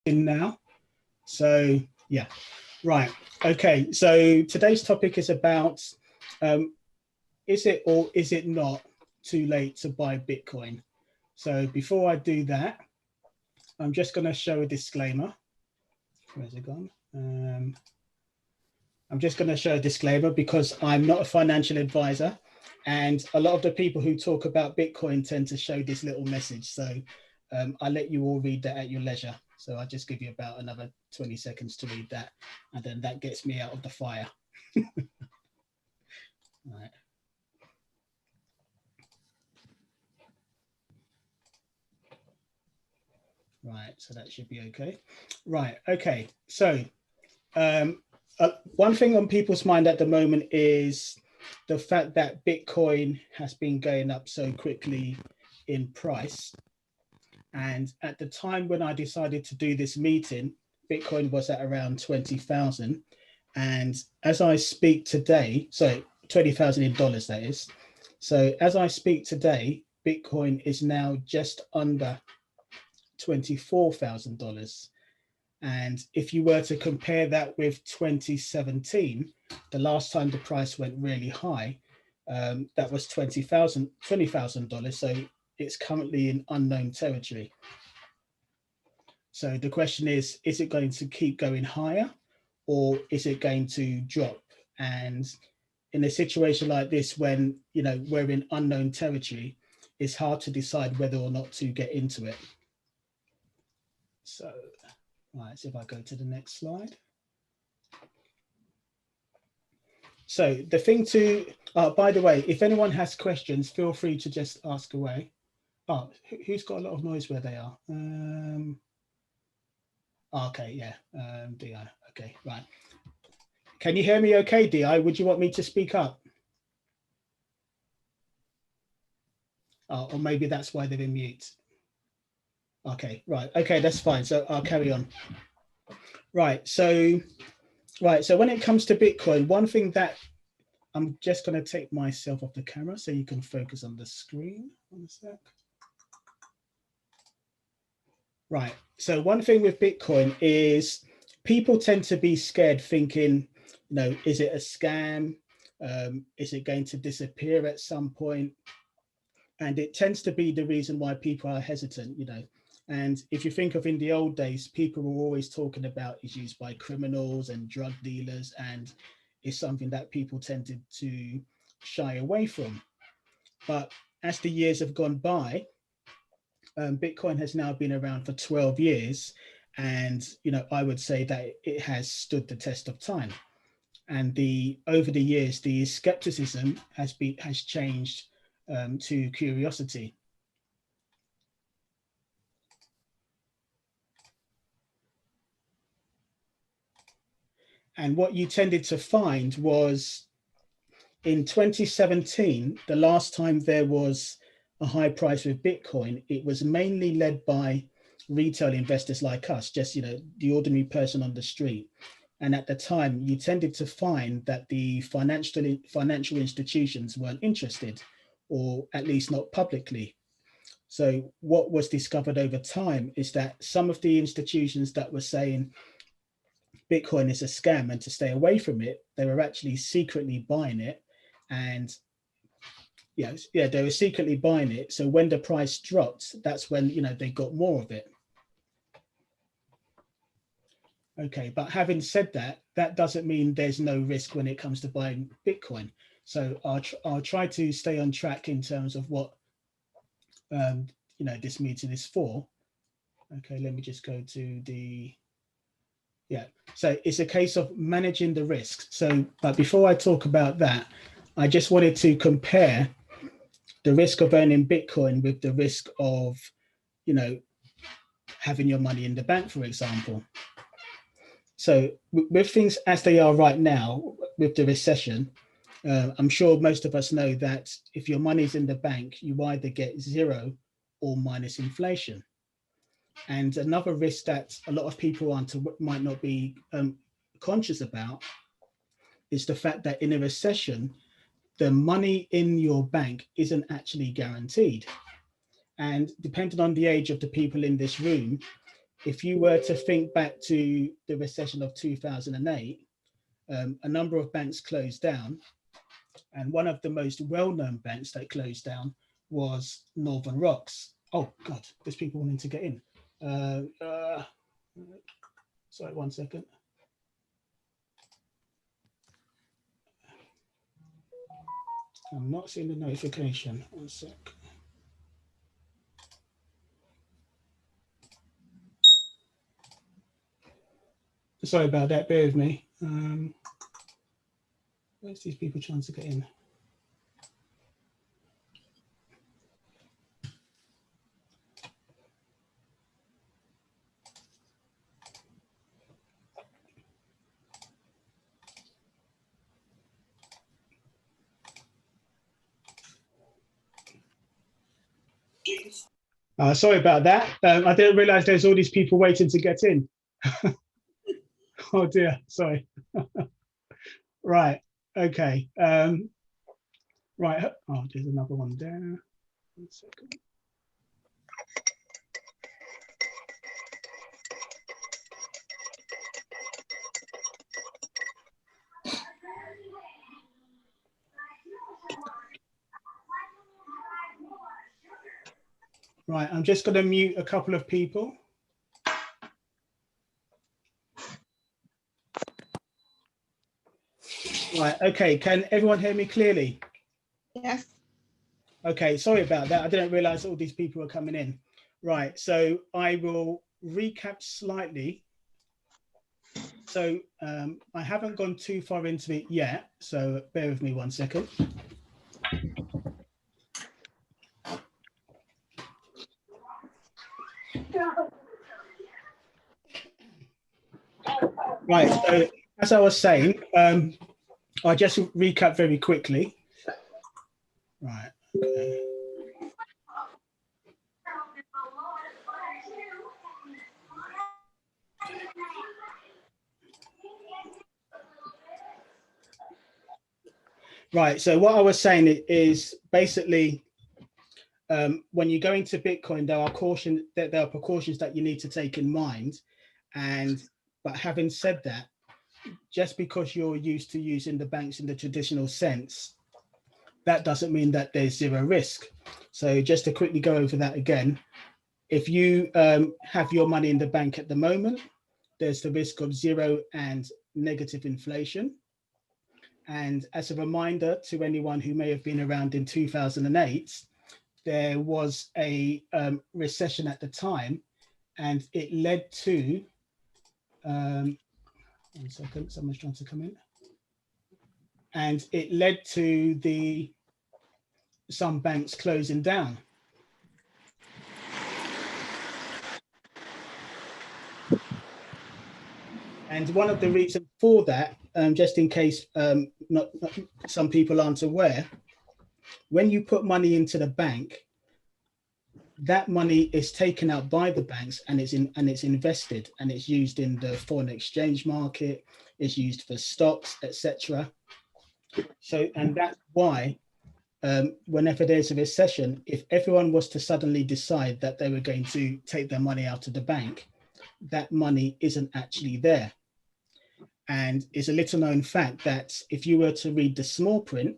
in now. So yeah, right. Okay, so today's topic is about is it or is it not too late to buy Bitcoin? So before I do that, I'm just going to show a disclaimer. Where's it gone? I'm just going to show a disclaimer because I'm not a financial advisor, and a lot of the people who talk about Bitcoin tend to show this little message. So I'll let you all read that at your leisure. So I'll just give you about another 20 seconds to read that, and then that gets me out of the fire. All right. Right, so that should be okay. Right, okay. So one thing on people's mind at the moment is the fact that Bitcoin has been going up so quickly in price. And at the time when I decided to do this meeting, Bitcoin was at around 20,000. And as I speak today, so 20,000 in dollars, that is. So as I speak today, Bitcoin is now just under $24,000. And if you were to compare that with 2017, the last time the price went really high, that was $20,000. So it's currently in unknown territory. So the question is it going to keep going higher, or is it going to drop? And in a situation like this, when we're in unknown territory, it's hard to decide whether or not to get into it. So right, so if I go to the next slide. So the thing to, by the way, if anyone has questions, feel free to just ask away. Oh, who's got a lot of noise where they are? Okay, yeah, DI, okay, right. Can you hear me okay, DI? Would you want me to speak up? Or maybe that's why they're in mute. Okay, right, okay, that's fine. So I'll carry on. Right, so when it comes to Bitcoin, one thing that I'm just going to take myself off the camera so you can focus on the screen. One sec. Right. So one thing with Bitcoin is people tend to be scared, thinking, is it a scam? Is it going to disappear at some point? And it tends to be the reason why people are hesitant, And if you think of in the old days, people were always talking about it's used by criminals and drug dealers, and it's something that people tended to shy away from. But as the years have gone by, Bitcoin has now been around for 12 years. And, I would say that it has stood the test of time. And over the years, the skepticism has changed to curiosity. And what you tended to find was in 2017, the last time there was a high price with Bitcoin, it was mainly led by retail investors like us, just, the ordinary person on the street. And at the time, you tended to find that the financial institutions weren't interested, or at least not publicly. So what was discovered over time is that some of the institutions that were saying Bitcoin is a scam and to stay away from it, they were actually secretly buying it. And they were secretly buying it. So when the price dropped, that's when, they got more of it. Okay, but having said that, that doesn't mean there's no risk when it comes to buying Bitcoin. So I'll try to stay on track in terms of what this meeting is for. Okay, let me just go to the so it's a case of managing the risks. So, but before I talk about that, I just wanted to compare the risk of earning Bitcoin with the risk of, having your money in the bank, for example. So with things as they are right now, with the recession, I'm sure most of us know that if your money's in the bank, you either get zero or minus inflation. And another risk that a lot of people might not be conscious about is the fact that in a recession, the money in your bank isn't actually guaranteed. And depending on the age of the people in this room, if you were to think back to the recession of 2008, a number of banks closed down. And one of the most well-known banks that closed down was Northern Rocks. Oh God, there's people wanting to get in. Sorry, 1 second. I'm not seeing the notification. 1 sec. Sorry about that, bear with me. Where's these people trying to get in? Sorry about that. I didn't realize there's all these people waiting to get in. Oh dear, sorry. Right, okay. Right, oh, there's another one there. 1 second. Right, I'm just going to mute a couple of people. Right, okay, can everyone hear me clearly? Yes. Okay, sorry about that. I didn't realize all these people were coming in. Right, so I will recap slightly. So I haven't gone too far into it yet, so bear with me 1 second. Right, so as I was saying, I'll just recap very quickly. Right, okay. Right, so what I was saying is basically when you go into Bitcoin, there are precautions that you need to take in mind. But having said that, just because you're used to using the banks in the traditional sense, that doesn't mean that there's zero risk. So just to quickly go over that again, if you have your money in the bank at the moment, there's the risk of zero and negative inflation. And as a reminder to anyone who may have been around in 2008, there was a recession at the time, and it led to 1 second, someone's trying to come in. And it led to some banks closing down. And one of the reasons for that, just in case not some people aren't aware, when you put money into the bank, that money is taken out by the banks and it's invested, and it's used in the foreign exchange market, it's used for stocks, etc. So, and that's why whenever there's a recession, if everyone was to suddenly decide that they were going to take their money out of the bank, that money isn't actually there. And it's a little known fact that if you were to read the small print,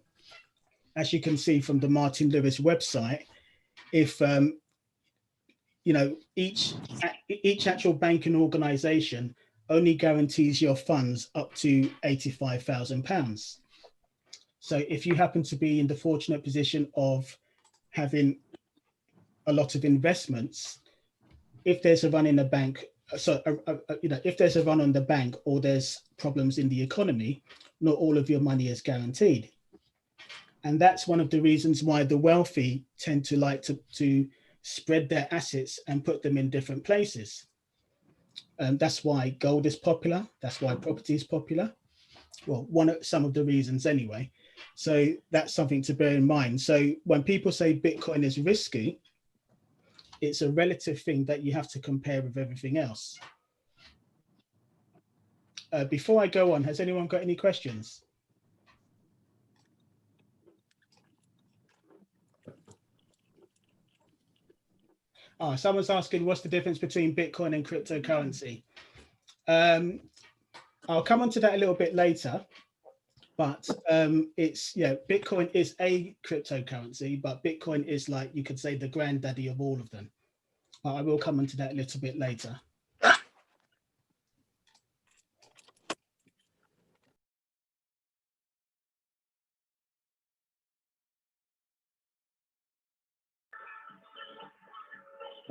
as you can see from the Martin Lewis website, if each actual banking organization only guarantees your funds up to £85,000. So if you happen to be in the fortunate position of having a lot of investments, if there's a run in the bank, if there's a run on the bank or there's problems in the economy, not all of your money is guaranteed. And that's one of the reasons why the wealthy tend to like to spread their assets and put them in different places. That's why gold is popular. That's why property is popular. Well, some of the reasons anyway. So that's something to bear in mind. So when people say Bitcoin is risky, it's a relative thing that you have to compare with everything else. Before I go on, has anyone got any questions? Oh, someone's asking what's the difference between Bitcoin and cryptocurrency. I'll come on to that a little bit later, but it's, yeah, Bitcoin is a cryptocurrency, but Bitcoin is, like, you could say, the granddaddy of all of them. I will come on to that a little bit later.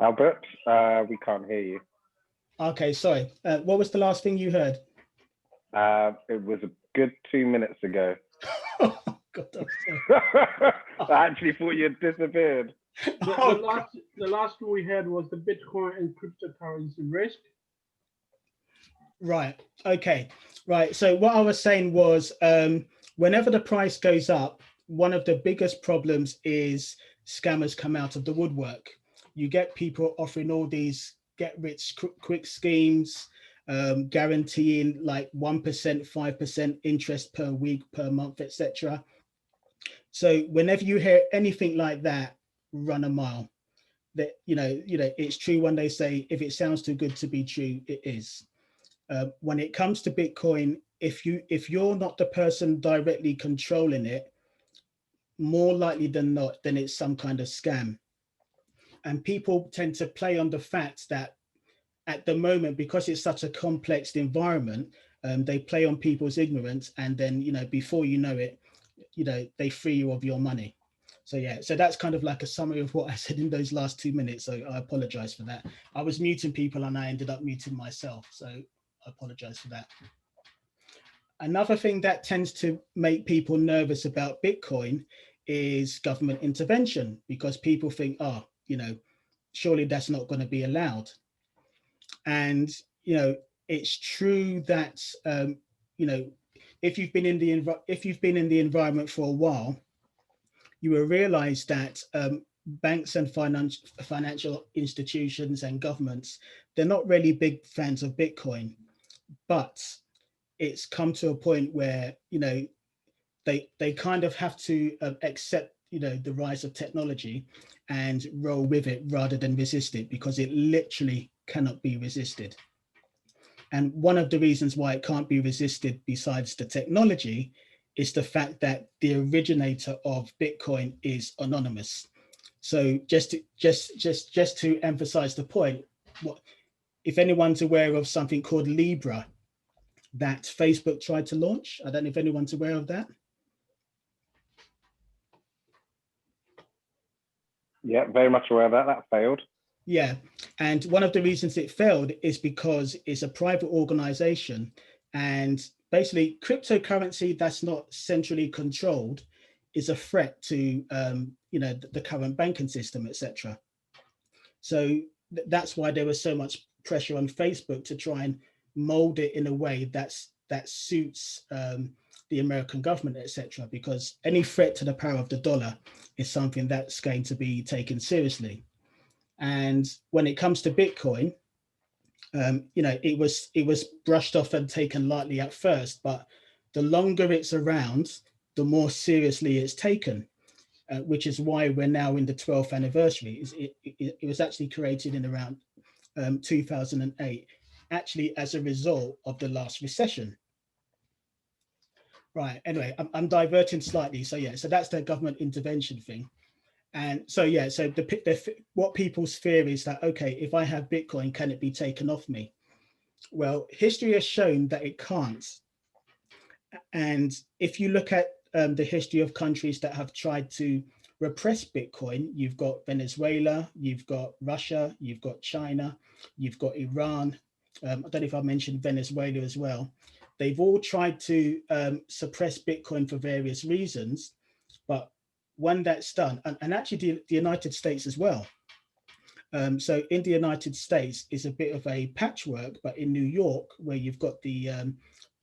Albert, we can't hear you. Okay, sorry. What was the last thing you heard? It was a good 2 minutes ago. Oh, God, I'm sorry. I actually thought you had disappeared. The last one we had was the Bitcoin and cryptocurrency risk. Right. Okay. Right. So what I was saying was, whenever the price goes up, one of the biggest problems is scammers come out of the woodwork. You get people offering all these get rich quick schemes, guaranteeing like 1%, 5% interest per week, per month, etc. So whenever you hear anything like that, run a mile. That it's true when they say, if it sounds too good to be true, it is. When it comes to Bitcoin, if you're not the person directly controlling it, more likely than not, then it's some kind of scam. And people tend to play on the fact that at the moment, because it's such a complex environment, they play on people's ignorance, and then before you know it, they free you of your money. So yeah, so that's kind of like a summary of what I said in those last 2 minutes. So I apologize for that. I was muting people and I ended up muting myself. So I apologize for that. Another thing that tends to make people nervous about Bitcoin is government intervention, because people think, oh, surely that's not going to be allowed. And, it's true that, if you've been in the environment for a while, you will realize that banks and financial institutions and governments, they're not really big fans of Bitcoin, but it's come to a point where they kind of have to accept the rise of technology and roll with it rather than resist it, because it literally cannot be resisted. And one of the reasons why it can't be resisted, besides the technology, is the fact that the originator of Bitcoin is anonymous. So just to emphasize the point, if anyone's aware of something called Libra that Facebook tried to launch? I don't know if anyone's aware of that. Yeah, very much aware of that. That failed. Yeah, and one of the reasons it failed is because it's a private organization, and basically cryptocurrency that's not centrally controlled is a threat to the current banking system, etc. So that's why there was so much pressure on Facebook to try and mold it in a way that suits the American government, etc. Because any threat to the power of the dollar is something that's going to be taken seriously. And when it comes to Bitcoin, it was brushed off and taken lightly at first, but the longer it's around, the more seriously it's taken, which is why we're now in the 12th anniversary. It was actually created in around 2008, actually as a result of the last recession. Right. Anyway, I'm diverting slightly. So yeah, so that's the government intervention thing. And so, yeah, so what people's fear is that, okay, if I have Bitcoin, can it be taken off me? Well, history has shown that it can't. And if you look at the history of countries that have tried to repress Bitcoin, you've got Venezuela, you've got Russia, you've got China, you've got Iran. I don't know if I mentioned Venezuela as well. They've all tried to suppress Bitcoin for various reasons, but when that's done, and actually the United States as well. So in the United States is a bit of a patchwork, but in New York, where you've got the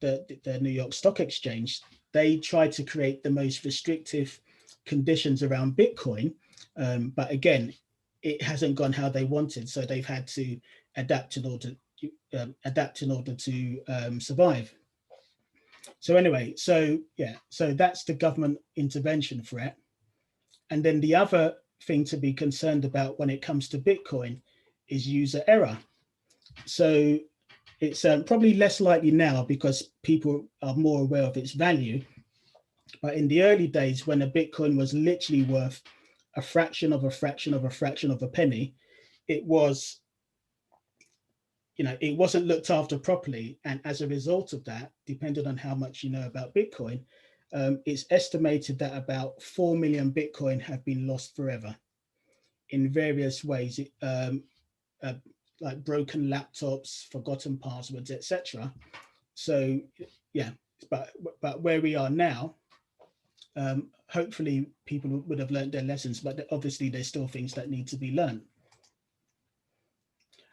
New York Stock Exchange, they tried to create the most restrictive conditions around Bitcoin. But again, it hasn't gone how they wanted. So they've had to adapt in order to survive. So anyway, so yeah, so that's the government intervention threat. And then the other thing to be concerned about when it comes to Bitcoin is user error. So it's probably less likely now because people are more aware of its value. But in the early days, when a Bitcoin was literally worth a fraction of a fraction of a fraction of a penny, it was, it wasn't looked after properly. And as a result of that, depending on how much you know about Bitcoin, it's estimated that about 4 million Bitcoin have been lost forever in various ways, like broken laptops, forgotten passwords, etc. So yeah, but where we are now, hopefully people would have learned their lessons, but obviously there's still things that need to be learned.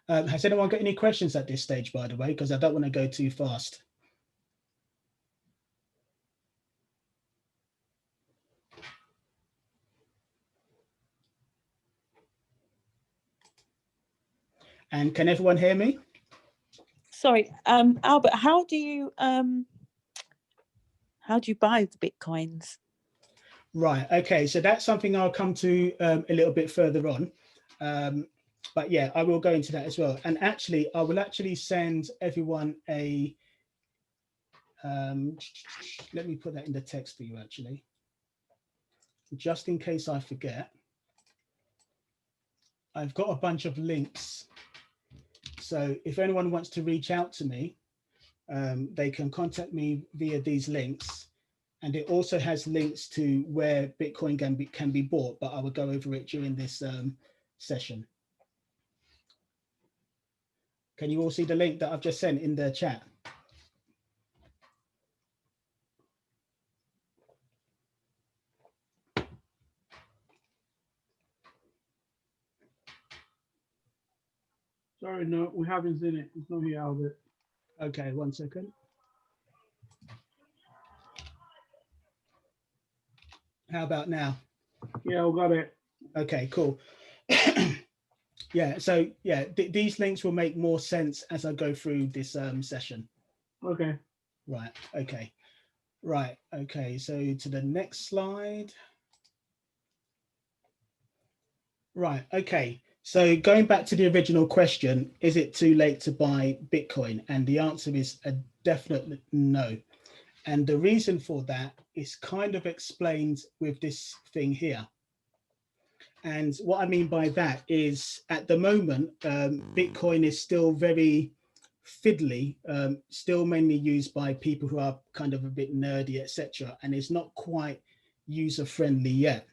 Has anyone got any questions at this stage, by the way, because I don't want to go too fast? And can everyone hear me? Sorry, Albert, how do you buy the Bitcoins? Right, okay, so that's something I'll come to a little bit further on. But yeah, I will go into that as well. And actually, I will actually send everyone a, let me put that in the text for you actually, just in case I forget. I've got a bunch of links. So if anyone wants to reach out to me, they can contact me via these links. And it also has links to where Bitcoin can be bought, but I will go over it during this session. Can you all see the link that I've just sent in the chat? Sorry, no, we haven't seen it. It's not here, Albert. Okay, 1 second. How about now? Yeah, we got it. Okay, cool. Yeah, so yeah, these links will make more sense as I go through this session. Okay. Right, okay. Right, okay, so to the next slide. Right, okay. So going back to the original question, is it too late to buy Bitcoin? And the answer is a definite no. And the reason for that is kind of explained with this thing here. And what I mean by that is at the moment, Bitcoin is still very fiddly, still mainly used by people who are kind of a bit nerdy, etc. And it's not quite user friendly yet.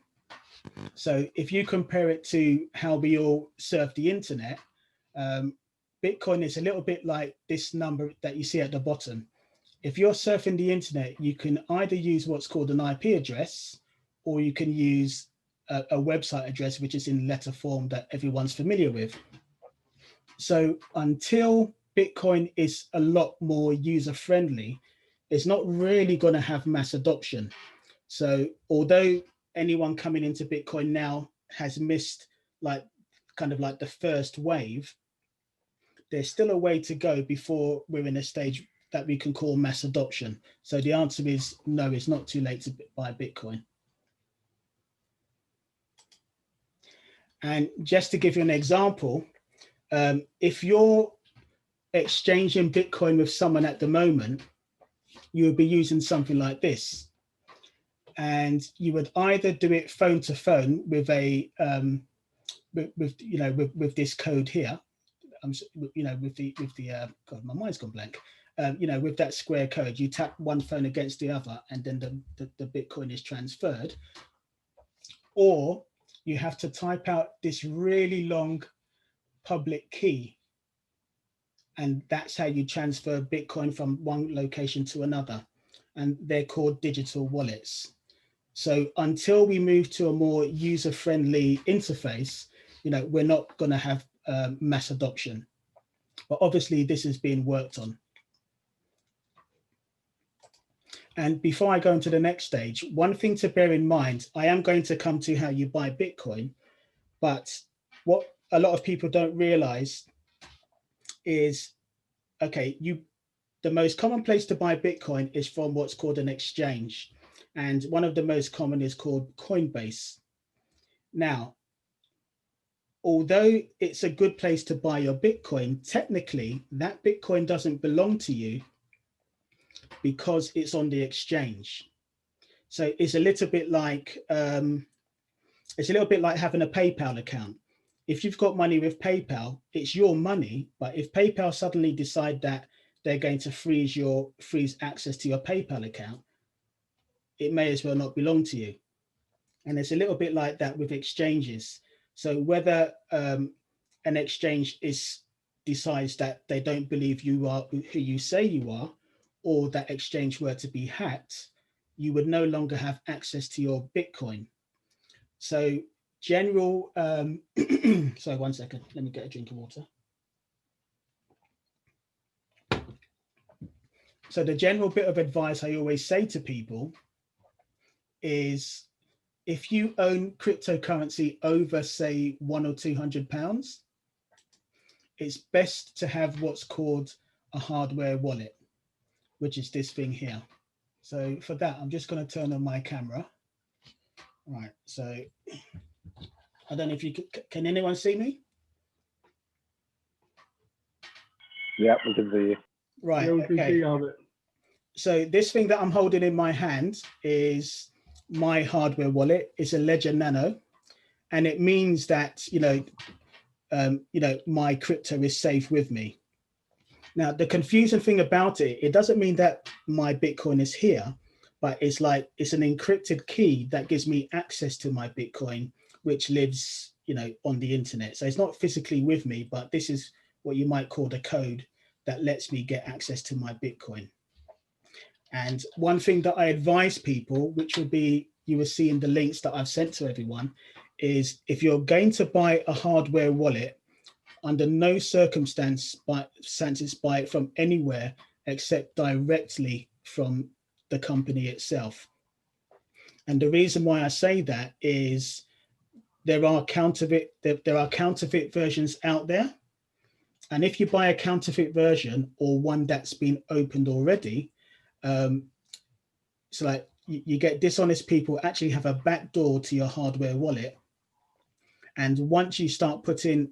So if you compare it to how we all surf the internet, Bitcoin is a little bit like this number that you see at the bottom. If you're surfing the internet, you can either use what's called an IP address, or you can use a website address, which is in letter form that everyone's familiar with. So until Bitcoin is a lot more user friendly, it's not really going to have mass adoption. So although anyone coming into Bitcoin now has missed like kind of like the first wave, there's still a way to go before we're in a stage that we can call mass adoption. So the answer is no, it's not too late to buy Bitcoin. And just to give you an example, if you're exchanging Bitcoin with someone at the moment, you would be using something like this. And you would either do it phone to phone with a with this code here, God, my mind's gone blank. With that square code, you tap one phone against the other, and then the Bitcoin is transferred. Or you have to type out this really long public key, and that's how you transfer Bitcoin from one location to another. And they're called digital wallets. So until we move to a more user-friendly interface, we're not going to have mass adoption. But obviously, this is being worked on. And before I go into the next stage, one thing to bear in mind, I am going to come to how you buy Bitcoin, but what a lot of people don't realize is, okay, the most common place to buy Bitcoin is from what's called an exchange. And one of the most common is called Coinbase. Now, although it's a good place to buy your Bitcoin, technically that Bitcoin doesn't belong to you because it's on the exchange. So it's a little bit like having a PayPal account. If you've got money with PayPal, it's your money. But if PayPal suddenly decide that they're going to freeze access to your PayPal account, it may as well not belong to you. And it's a little bit like that with exchanges. So whether an exchange decides that they don't believe you are who you say you are, or that exchange were to be hacked, you would no longer have access to your Bitcoin. So general, sorry, 1 second, let me get a drink of water. So the general bit of advice I always say to people is, if you own cryptocurrency over, say, £100 or £200, it's best to have what's called a hardware wallet, which is this thing here. So for that, I'm just going to turn on my camera. All right. So I don't know if you can anyone see me? Yeah, we can see you. Right. Yeah, we can okay. see all of it. So this thing that I'm holding in my hand is my hardware wallet. It's a Ledger Nano, and it means that my crypto is safe with me. Now, the confusing thing about it doesn't mean that my Bitcoin is here, but it's an encrypted key that gives me access to my Bitcoin, which lives, on the internet. So it's not physically with me, but this is what you might call the code that lets me get access to my Bitcoin. And one thing that I advise people, which will be, you will see in the links that I've sent to everyone, is if you're going to buy a hardware wallet, under no circumstances buy it from anywhere except directly from the company itself. And the reason why I say that is there are counterfeit versions out there. And if you buy a counterfeit version or one that's been opened already, so like you get dishonest people actually have a backdoor to your hardware wallet. And once you start putting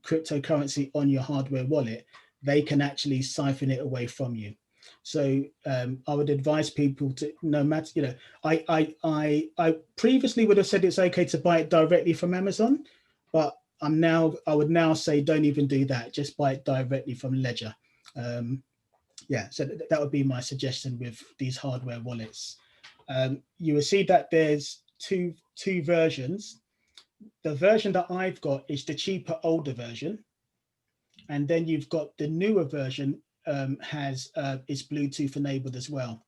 cryptocurrency on your hardware wallet, they can actually siphon it away from you. So I would advise people to, no matter, I previously would have said it's okay to buy it directly from Amazon, but I would now say don't even do that. Just buy it directly from Ledger. Yeah, so that would be my suggestion with these hardware wallets. You will see that there's two versions. The version that I've got is the cheaper, older version. And then you've got the newer version is Bluetooth enabled as well.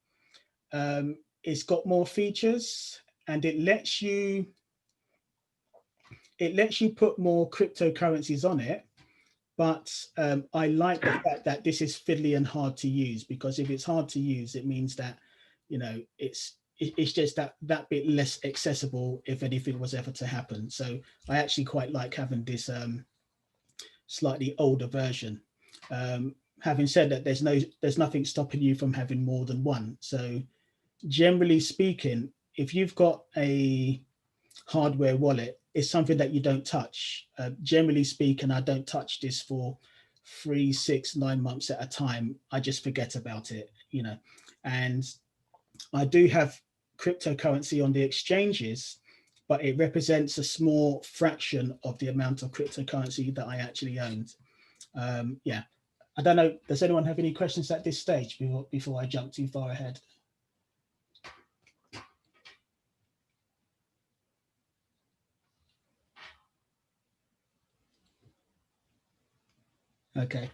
It's got more features, and it lets you put more cryptocurrencies on it. But I like the fact that this is fiddly and hard to use, because if it's hard to use, it means that, it's just that bit less accessible if anything was ever to happen. So I actually quite like having this slightly older version. Having said that, there's nothing stopping you from having more than one. So generally speaking, if you've got a hardware wallet, it's something that you don't touch. Generally speaking, I don't touch this for 3, 6, 9 months at a time. I just forget about it, and I do have cryptocurrency on the exchanges, but it represents a small fraction of the amount of cryptocurrency that I actually owned. Yeah, I don't know. Does anyone have any questions at this stage before I jump too far ahead? Okay,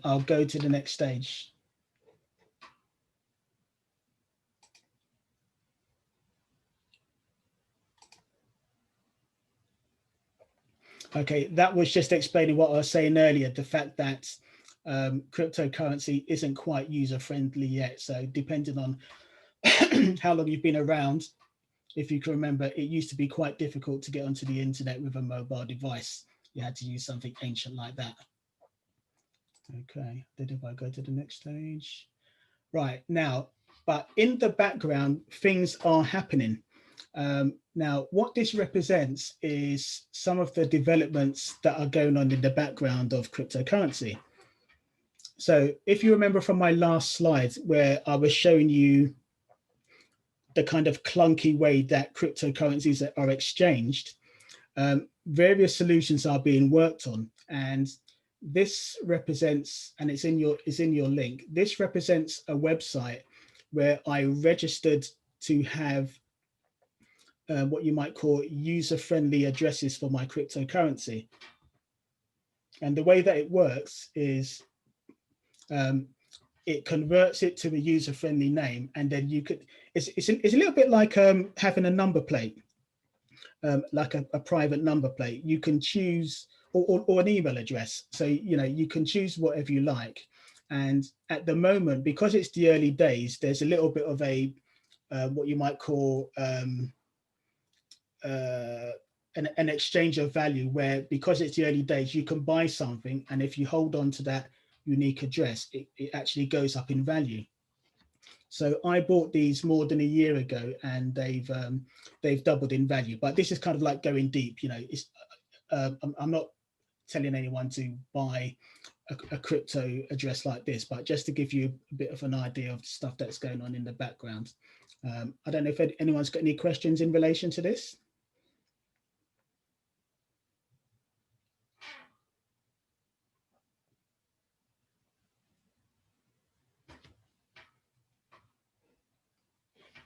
I'll go to the next stage. Okay, that was just explaining what I was saying earlier, the fact that cryptocurrency isn't quite user-friendly yet. So depending on how long you've been around, if you can remember, it used to be quite difficult to get onto the internet with a mobile device. You had to use something ancient like that. Okay, then if I go to the next stage. Right, now, but in the background, things are happening. Now, what this represents is some of the developments that are going on in the background of cryptocurrency. So if you remember from my last slide where I was showing you the kind of clunky way that cryptocurrencies are exchanged, various solutions are being worked on. And this represents, and it's in your link, this represents a website where I registered to have what you might call user-friendly addresses for my cryptocurrency. And the way that it works is it converts it to a user-friendly name, and then you could, it's a little bit like having a number plate, like a private number plate. You can choose, or an email address. So, you know, you can choose whatever you like. And at the moment, because it's the early days, there's a little bit of a, what you might call an exchange of value, where because it's the early days, you can buy something, and if you hold on to that unique address, it actually goes up in value. So I bought these more than a year ago, and they've doubled in value. But this is kind of like going deep, you know. It's I'm not telling anyone to buy a crypto address like this, but just to give you a bit of an idea of stuff that's going on in the background. I don't know if anyone's got any questions in relation to this.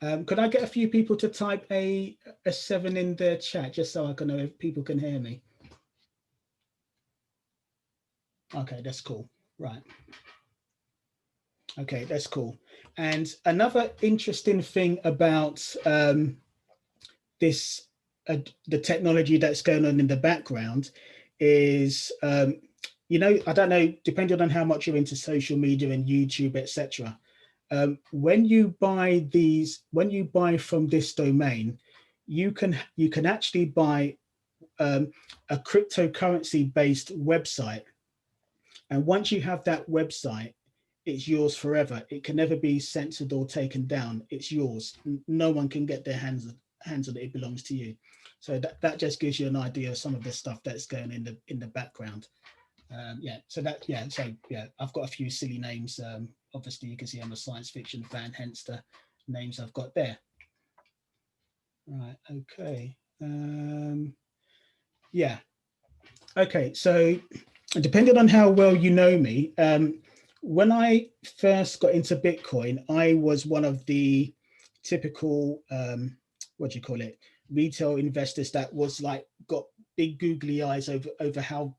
Could I get a few people to type a 7 in the chat, just so I can know if people can hear me? Okay, that's cool. Right. Okay, that's cool. And another interesting thing about this, the technology that's going on in the background is, you know, I don't know, depending on how much you're into social media and YouTube, etc. When you buy from this domain, you can actually buy a cryptocurrency based website. And once you have that website, it's yours forever. It can never be censored or taken down. It's yours. No one can get their hands on it. It belongs to you. So that just gives you an idea of some of the stuff that's going in the background. So I've got a few silly names. Obviously, you can see I'm a science fiction fan, hence the names I've got there. Right. Okay. Okay. So, depending on how well you know me, when I first got into Bitcoin, I was one of the typical, what do you call it, retail investors that was like got big googly eyes over how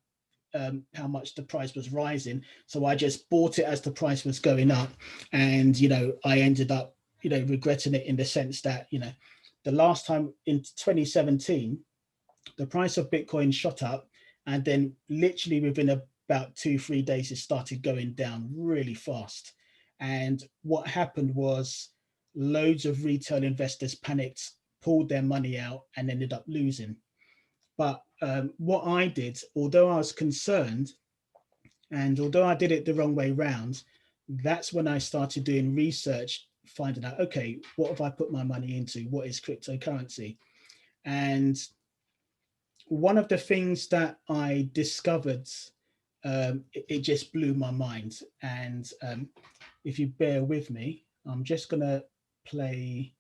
much the price was rising. So I just bought it as the price was going up, and you know, I ended up, you know, regretting it in the sense that, you know, the last time in 2017, the price of Bitcoin shot up, and then literally within about 2-3 days, it started going down really fast. And what happened was loads of retail investors panicked, pulled their money out, and ended up losing. But what I did, although I was concerned, and although I did it the wrong way round, that's when I started doing research, finding out, okay, what have I put my money into? What is cryptocurrency? And one of the things that I discovered, it just blew my mind. And if you bear with me, I'm just going to play.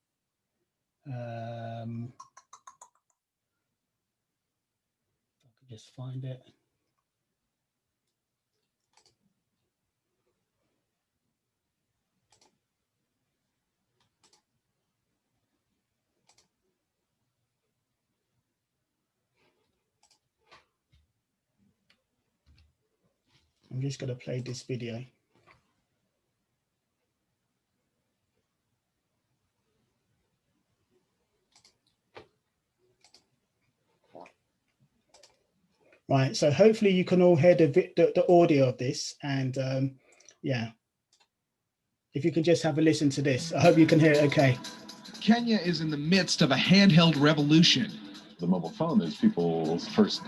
Just find it. I'm just going to play this video. Right, so hopefully you can all hear the audio of this, and yeah, if you can just have a listen to this. I hope you can hear it okay. Kenya is in the midst of a handheld revolution. The mobile phone is people's first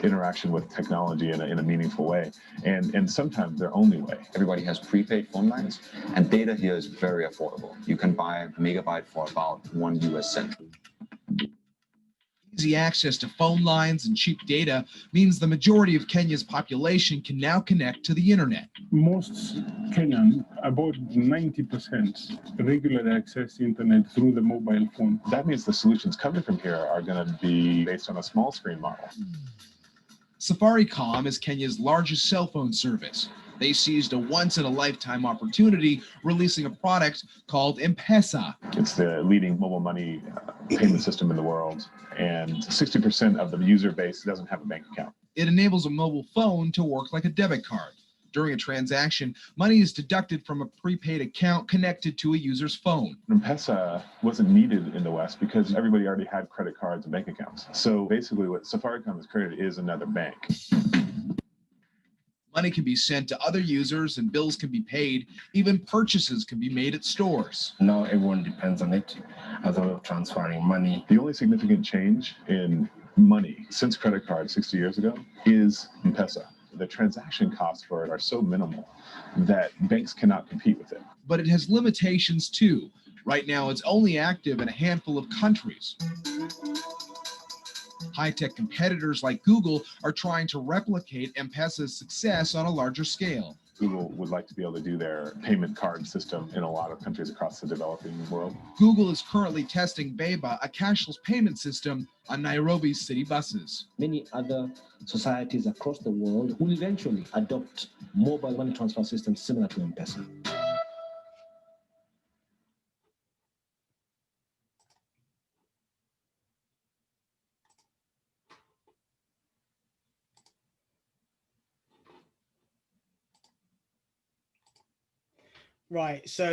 interaction with technology in a meaningful way, and sometimes their only way. Everybody has prepaid phone lines, and data here is very affordable. You can buy a megabyte for about 1 US cent. Easy access to phone lines and cheap data means the majority of Kenya's population can now connect to the internet. Most Kenyan, about 90%, regularly access internet through the mobile phone. That means the solutions coming from here are going to be based on a small screen model. Safaricom is Kenya's largest cell phone service. They seized a once-in-a-lifetime opportunity, releasing a product called M-Pesa. It's the leading mobile money payment system in the world, and 60% of the user base doesn't have a bank account. It enables a mobile phone to work like a debit card. During a transaction, money is deducted from a prepaid account connected to a user's phone. M-Pesa wasn't needed in the West because everybody already had credit cards and bank accounts. So basically what Safaricom has created is another bank. Money can be sent to other users and bills can be paid. Even purchases can be made at stores. Now everyone depends on it as a way of transferring money. The only significant change in money since credit cards 60 years ago is M-Pesa. The transaction costs for it are so minimal that banks cannot compete with it. But it has limitations too. Right now, it's only active in a handful of countries. High-tech competitors like Google are trying to replicate M-Pesa's success on a larger scale. Google would like to be able to do their payment card system in a lot of countries across the developing world. Google is currently testing Beba, a cashless payment system, on Nairobi's city buses. Many other societies across the world will eventually adopt mobile money transfer systems similar to M-Pesa. Right. So,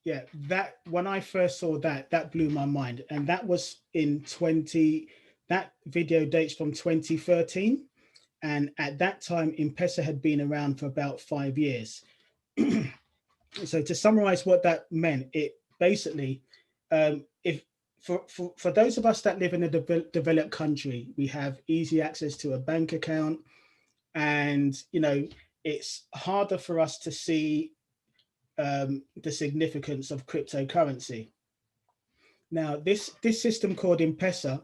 yeah, that when I first saw that, that blew my mind. And that was that video dates from 2013. And at that time, M-Pesa had been around for about 5 years. So to summarize what that meant, it basically, if for those of us that live in a developed country, we have easy access to a bank account, and it's harder for us to see the significance of cryptocurrency. Now, this system called M-Pesa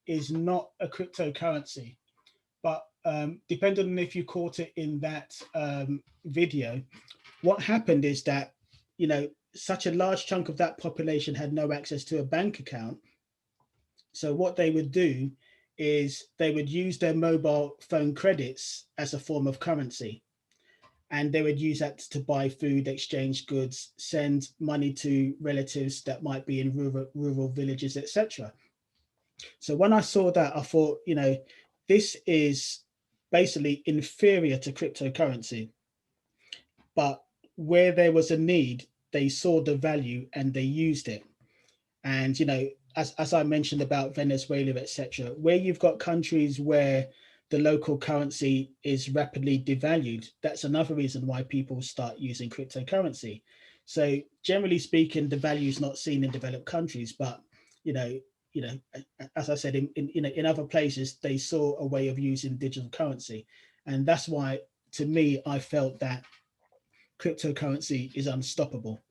is not a cryptocurrency, but depending on if you caught it in that video, what happened is that such a large chunk of that population had no access to a bank account. So what they would do is they would use their mobile phone credits as a form of currency. And they would use that to buy food, exchange goods, send money to relatives that might be in rural villages, etc. So when I saw that, I thought, this is basically inferior to cryptocurrency. But where there was a need, they saw the value and they used it. And, as I mentioned about Venezuela, etc., where you've got countries where the local currency is rapidly devalued, that's another reason why people start using cryptocurrency. So generally speaking, the value is not seen in developed countries, but as I said, in other places, they saw a way of using digital currency. And that's why, to me, I felt that cryptocurrency is unstoppable.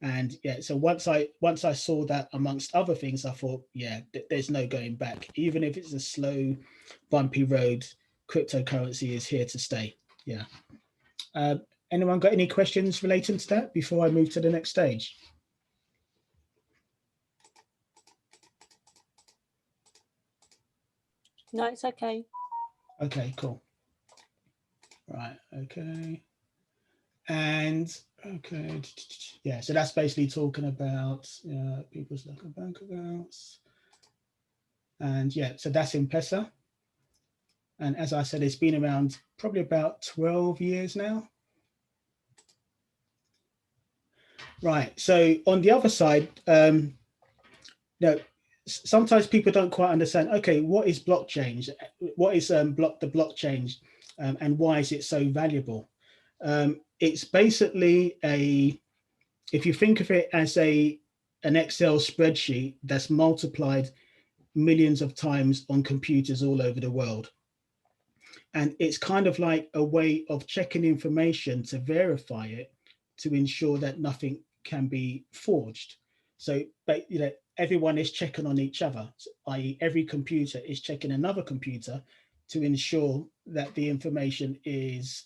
And yeah, so once I saw that, amongst other things, I thought, yeah, there's no going back. Even if it's a slow, bumpy road, cryptocurrency is here to stay. Yeah. Anyone got any questions relating to that before I move to the next stage? No, it's okay. Okay, cool. Right, okay. And okay, yeah, so that's basically talking about people's local bank accounts. And yeah, so that's M-Pesa. And as I said, it's been around probably about 12 years now. Right, so on the other side, sometimes people don't quite understand, okay, what is blockchain? What is the blockchain and why is it so valuable? It's basically if you think of it as an Excel spreadsheet that's multiplied millions of times on computers all over the world. And it's kind of like a way of checking information to verify it, to ensure that nothing can be forged. So, but everyone is checking on each other, i.e. every computer is checking another computer to ensure that the information is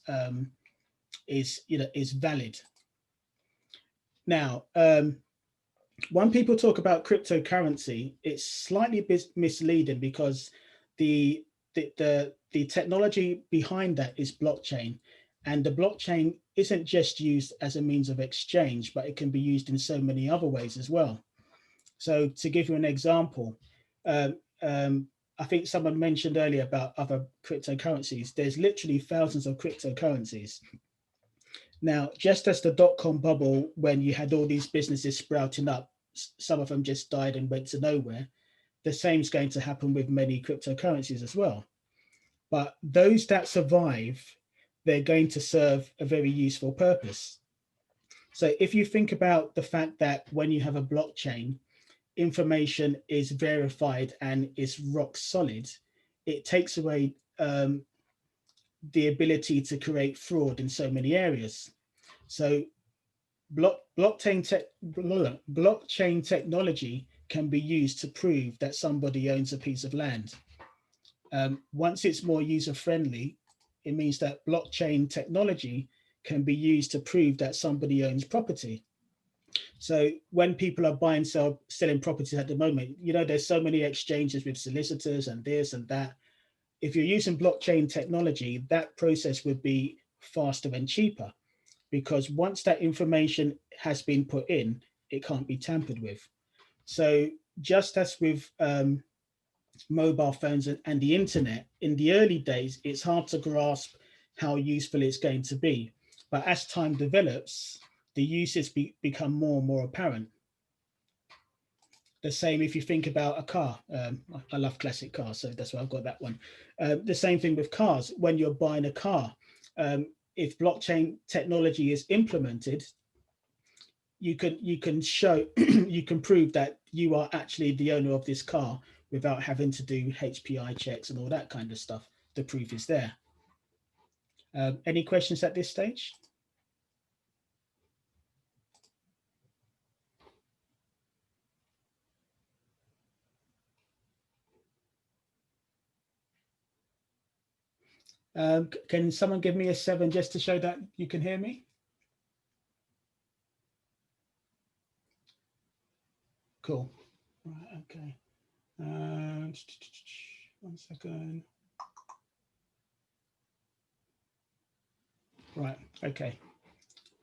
valid. Now, when people talk about cryptocurrency, it's slightly misleading because the technology behind that is blockchain, and the blockchain isn't just used as a means of exchange, but it can be used in so many other ways as well. So to give you an example, I think someone mentioned earlier about other cryptocurrencies. There's literally thousands of cryptocurrencies. Now, just as the dot-com bubble, when you had all these businesses sprouting up, some of them just died and went to nowhere, the same is going to happen with many cryptocurrencies as well. But those that survive, they're going to serve a very useful purpose. So if you think about the fact that when you have a blockchain, information is verified and is rock solid, it takes away the ability to create fraud in so many areas. So blockchain technology can be used to prove that somebody owns a piece of land. Once it's more user-friendly, it means that blockchain technology can be used to prove that somebody owns property. So when people are buying, selling properties at the moment, there's so many exchanges with solicitors and this and that. If you're using blockchain technology, that process would be faster and cheaper, because once that information has been put in, it can't be tampered with. So just as with mobile phones and the internet, in the early days, it's hard to grasp how useful it's going to be. But as time develops, the uses become more and more apparent. The same if you think about a car. I love classic cars, so that's why I've got that one. The same thing with cars. When you're buying a car, if blockchain technology is implemented, you can show, you can prove that you are actually the owner of this car without having to do HPI checks and all that kind of stuff. The proof is there. Any questions at this stage? Can someone give me a 7 just to show that you can hear me? Cool. Right, okay. 1 second. Right, okay.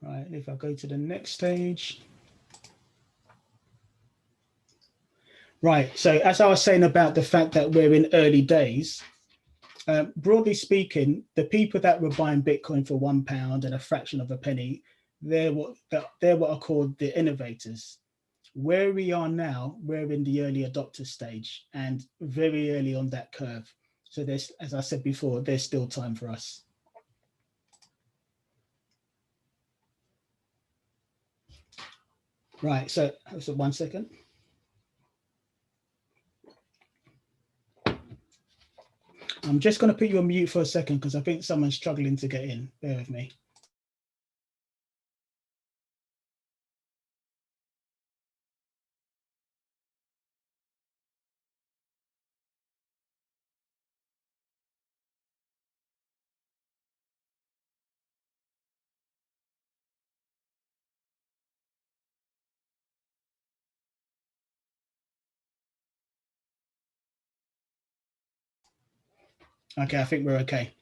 Right, if I go to the next stage. Right, so as I was saying about the fact that we're in early days, broadly speaking, the people that were buying Bitcoin for £1 and a fraction of a penny, they're what are called the innovators. Where we are now, we're in the early adopter stage and very early on that curve. So there's, as I said before, there's still time for us. Right, so 1 second. I'm just going to put you on mute for a second because I think someone's struggling to get in. Bear with me. Okay, I think we're okay.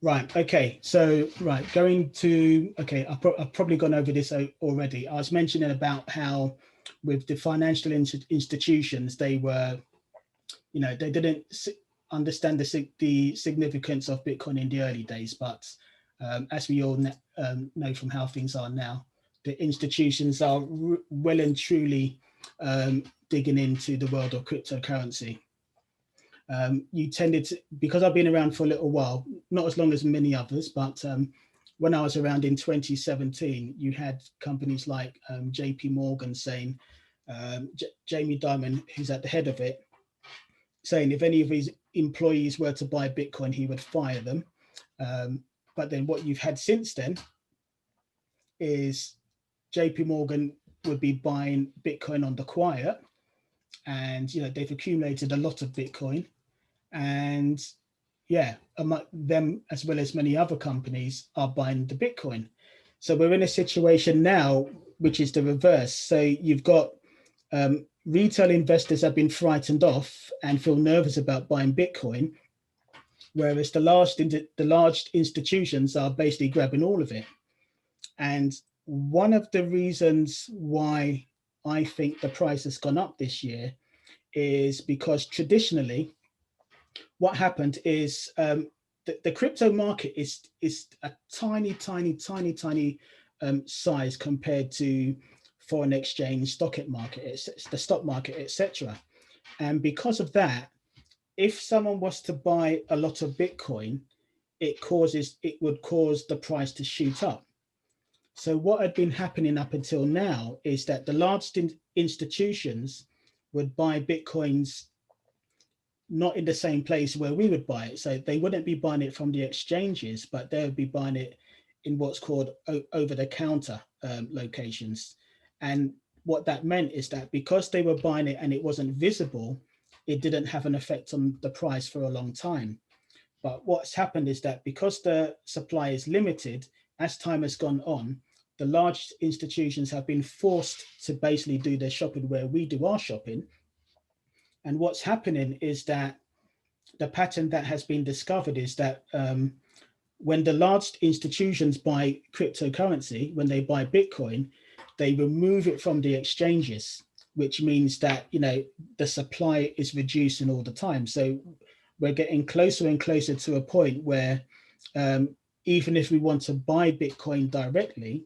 Right, okay, so going to, okay, I've probably gone over this already. I was mentioning about how with the financial institutions, they were, they didn't understand the significance of Bitcoin in the early days, but as we all know from how things are now, the institutions are well and truly digging into the world of cryptocurrency. You tended to, because I've been around for a little while, not as long as many others, but when I was around in 2017, you had companies like JP Morgan saying, Jamie Dimon, who's at the head of it, saying if any of his employees were to buy Bitcoin, he would fire them. But then what you've had since then is JP Morgan would be buying Bitcoin on the quiet, and they've accumulated a lot of Bitcoin, and yeah, among them as well as many other companies are buying the Bitcoin. So we're in a situation now which is the reverse. So you've got retail investors have been frightened off and feel nervous about buying Bitcoin, whereas the large institutions are basically grabbing all of it. And one of the reasons why I think the price has gone up this year is because traditionally what happened is the crypto market is a tiny size compared to foreign exchange, stock market, it's the stock market, etc. And because of that, if someone was to buy a lot of Bitcoin, it would cause the price to shoot up. So what had been happening up until now is that the large institutions would buy Bitcoins not in the same place where we would buy it. So they wouldn't be buying it from the exchanges, but they would be buying it in what's called over-the-counter locations. And what that meant is that because they were buying it and it wasn't visible, it didn't have an effect on the price for a long time. But what's happened is that because the supply is limited, as time has gone on, the large institutions have been forced to basically do their shopping where we do our shopping. And what's happening is that the pattern that has been discovered is that when the large institutions buy cryptocurrency, when they buy Bitcoin, they remove it from the exchanges, which means that the supply is reducing all the time. So we're getting closer and closer to a point where even if we want to buy Bitcoin directly,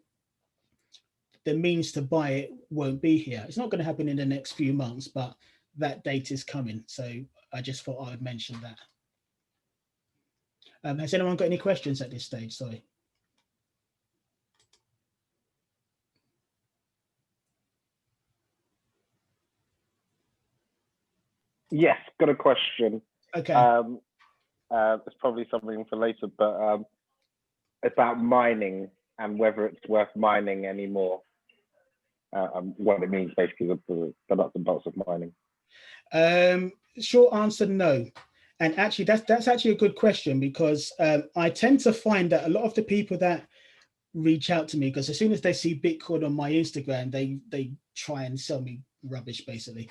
the means to buy it won't be here. It's not going to happen in the next few months, but that date is coming. So I just thought I would mention that. Has anyone got any questions at this stage? Sorry. Yes, got a question. Okay. It's probably something for later, but about mining and whether it's worth mining anymore. What it means basically, the nuts and bolts of mining. Short answer, no. And actually, that's actually a good question, because I tend to find that a lot of the people that reach out to me, because as soon as they see Bitcoin on my Instagram, they try and sell me rubbish, basically.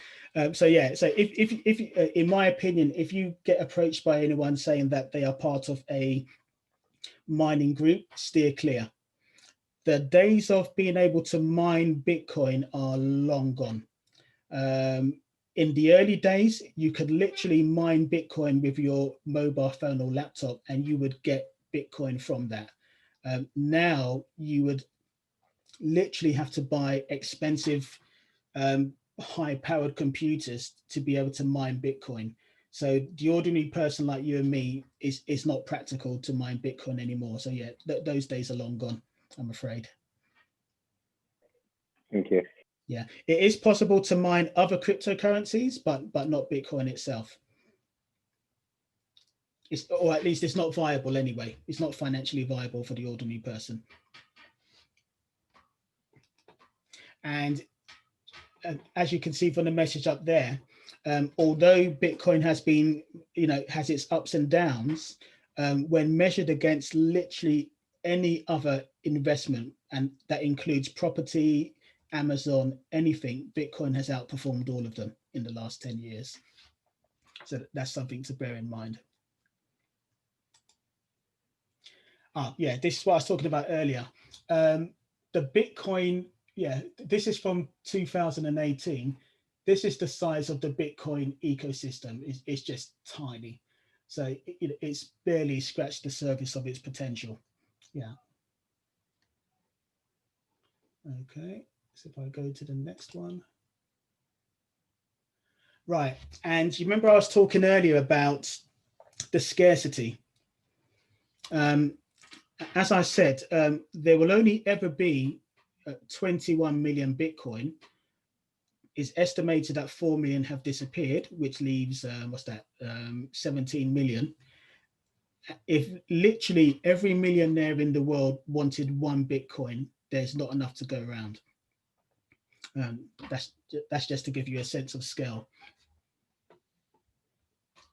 So yeah, so if in my opinion, if you get approached by anyone saying that they are part of a mining group, steer clear. The days of being able to mine Bitcoin are long gone. In the early days, you could literally mine Bitcoin with your mobile phone or laptop, and you would get Bitcoin from that. Now you would literally have to buy expensive, high-powered computers to be able to mine Bitcoin. So the ordinary person like you and me is not practical to mine Bitcoin anymore. So yeah, those days are long gone, I'm afraid. Thank you. Yeah, it is possible to mine other cryptocurrencies, but not Bitcoin itself. Or at least it's not viable anyway. It's not financially viable for the ordinary person. And as you can see from the message up there, although Bitcoin has been, has its ups and downs, when measured against literally any other investment, and that includes property, Amazon, anything, Bitcoin has outperformed all of them in the last 10 years. So that's something to bear in mind. Yeah, this is what I was talking about earlier. The Bitcoin, yeah, this is from 2018. This is the size of the Bitcoin ecosystem. It's just tiny. So it's barely scratched the surface of its potential. Yeah. Okay, so if I go to the next one. Right, and you remember I was talking earlier about the scarcity. As I said, there will only ever be 21 million Bitcoin. It's estimated that 4 million have disappeared, which leaves, 17 million. If literally every millionaire in the world wanted one Bitcoin, there's not enough to go around. That's just to give you a sense of scale.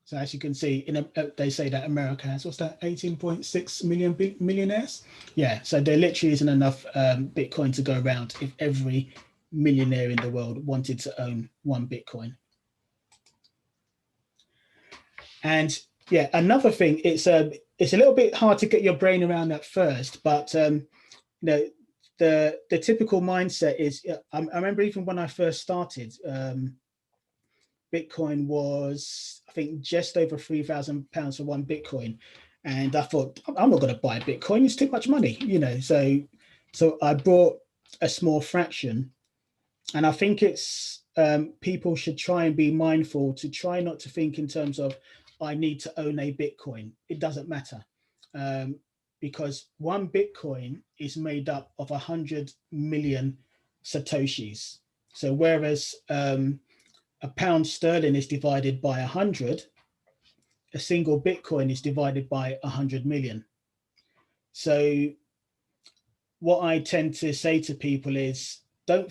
So as you can see, they say that America has, what's that, 18.6 million millionaires? Yeah, so there literally isn't enough Bitcoin to go around if every millionaire in the world wanted to own one Bitcoin. And yeah, another thing, it's a little bit hard to get your brain around at first, but you know, the typical mindset is, I remember even when I first started, Bitcoin was, I think, just over £3,000 for one Bitcoin. And I thought, I'm not going to buy Bitcoin. It's too much money, you know. So I bought a small fraction. And I think it's people should try and be mindful to try not to think in terms of, I need to own a Bitcoin. It doesn't matter. Because one Bitcoin is made up of 100 million Satoshis. So whereas a pound sterling is divided by 100, a single Bitcoin is divided by 100 million. So what I tend to say to people is, don't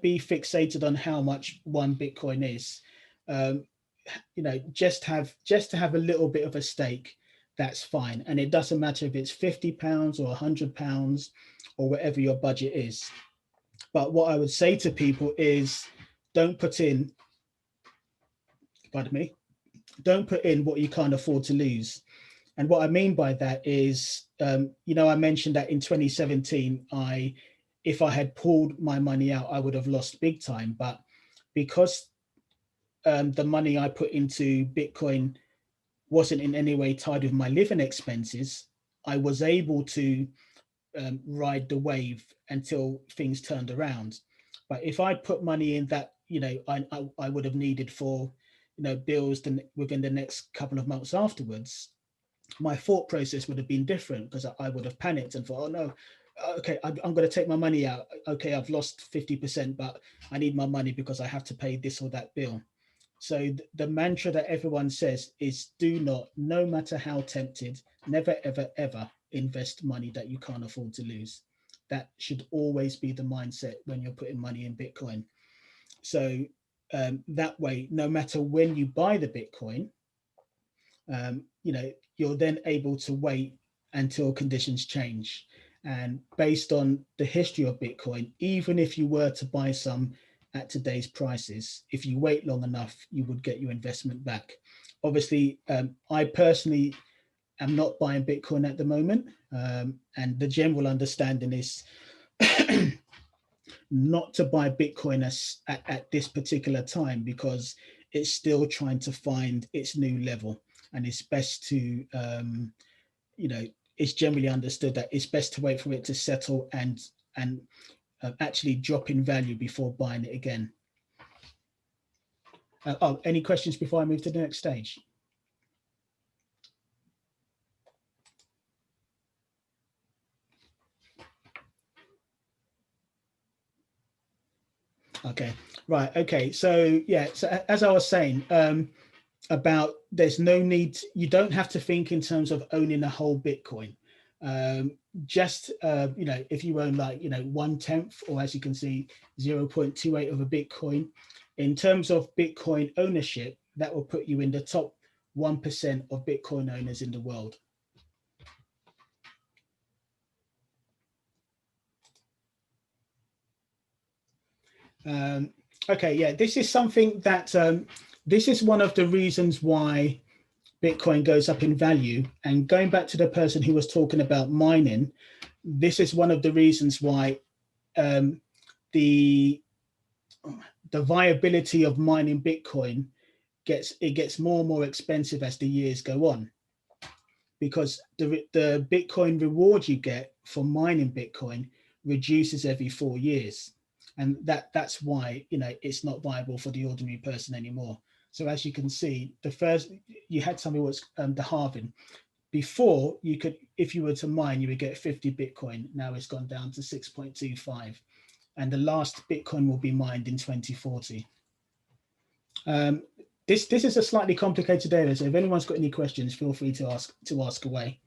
be fixated on how much one Bitcoin is. You know, just to have a little bit of a stake, that's fine. And it doesn't matter if it's £50 or £100 or whatever your budget is. But what I would say to people is, don't put in, pardon me, don't put in what you can't afford to lose. And what I mean by that is, you know, I mentioned that in 2017, if I had pulled my money out, I would have lost big time. But because the money I put into Bitcoin wasn't in any way tied with my living expenses, I was able to ride the wave until things turned around. But if I'd put money in that, you know, I would have needed for, you know, bills within the next couple of months afterwards, my thought process would have been different, because I would have panicked and thought, oh no, okay, I'm going to take my money out. Okay, I've lost 50%, but I need my money because I have to pay this or that bill. So the mantra that everyone says is, do not, no matter how tempted, never, ever, ever invest money that you can't afford to lose. That should always be the mindset when you're putting money in Bitcoin. So that way, no matter when you buy the Bitcoin, you know, you're then able to wait until conditions change. And based on the history of Bitcoin, even if you were to buy some at today's prices, if you wait long enough, you would get your investment back. Obviously, I personally am not buying Bitcoin at the moment. And the general understanding is not to buy Bitcoin at this particular time, because it's still trying to find its new level. And it's best to, you know, it's generally understood that it's best to wait for it to settle and actually drop in value before buying it again. Oh, any questions before I move to the next stage? Okay, right. Okay, so yeah, so as I was saying, about there's no need, you don't have to think in terms of owning a whole Bitcoin. Just you know, if you own, like, you know, 1/10, or as you can see, 0.28 of a Bitcoin, in terms of Bitcoin ownership, that will put you in the top 1% of Bitcoin owners in the world. Okay, yeah, this is something that this is one of the reasons why Bitcoin goes up in value. And going back to the person who was talking about mining, this is one of the reasons why the viability of mining Bitcoin gets more and more expensive as the years go on, because the Bitcoin reward you get for mining Bitcoin reduces every 4 years. And that's why, you know, it's not viable for the ordinary person anymore. So as you can see, you had something was the halving. Before, you could, if you were to mine, you would get 50 Bitcoin. Now it's gone down to 6.25. And the last Bitcoin will be mined in 2040. This is a slightly complicated area. So if anyone's got any questions, feel free to ask away.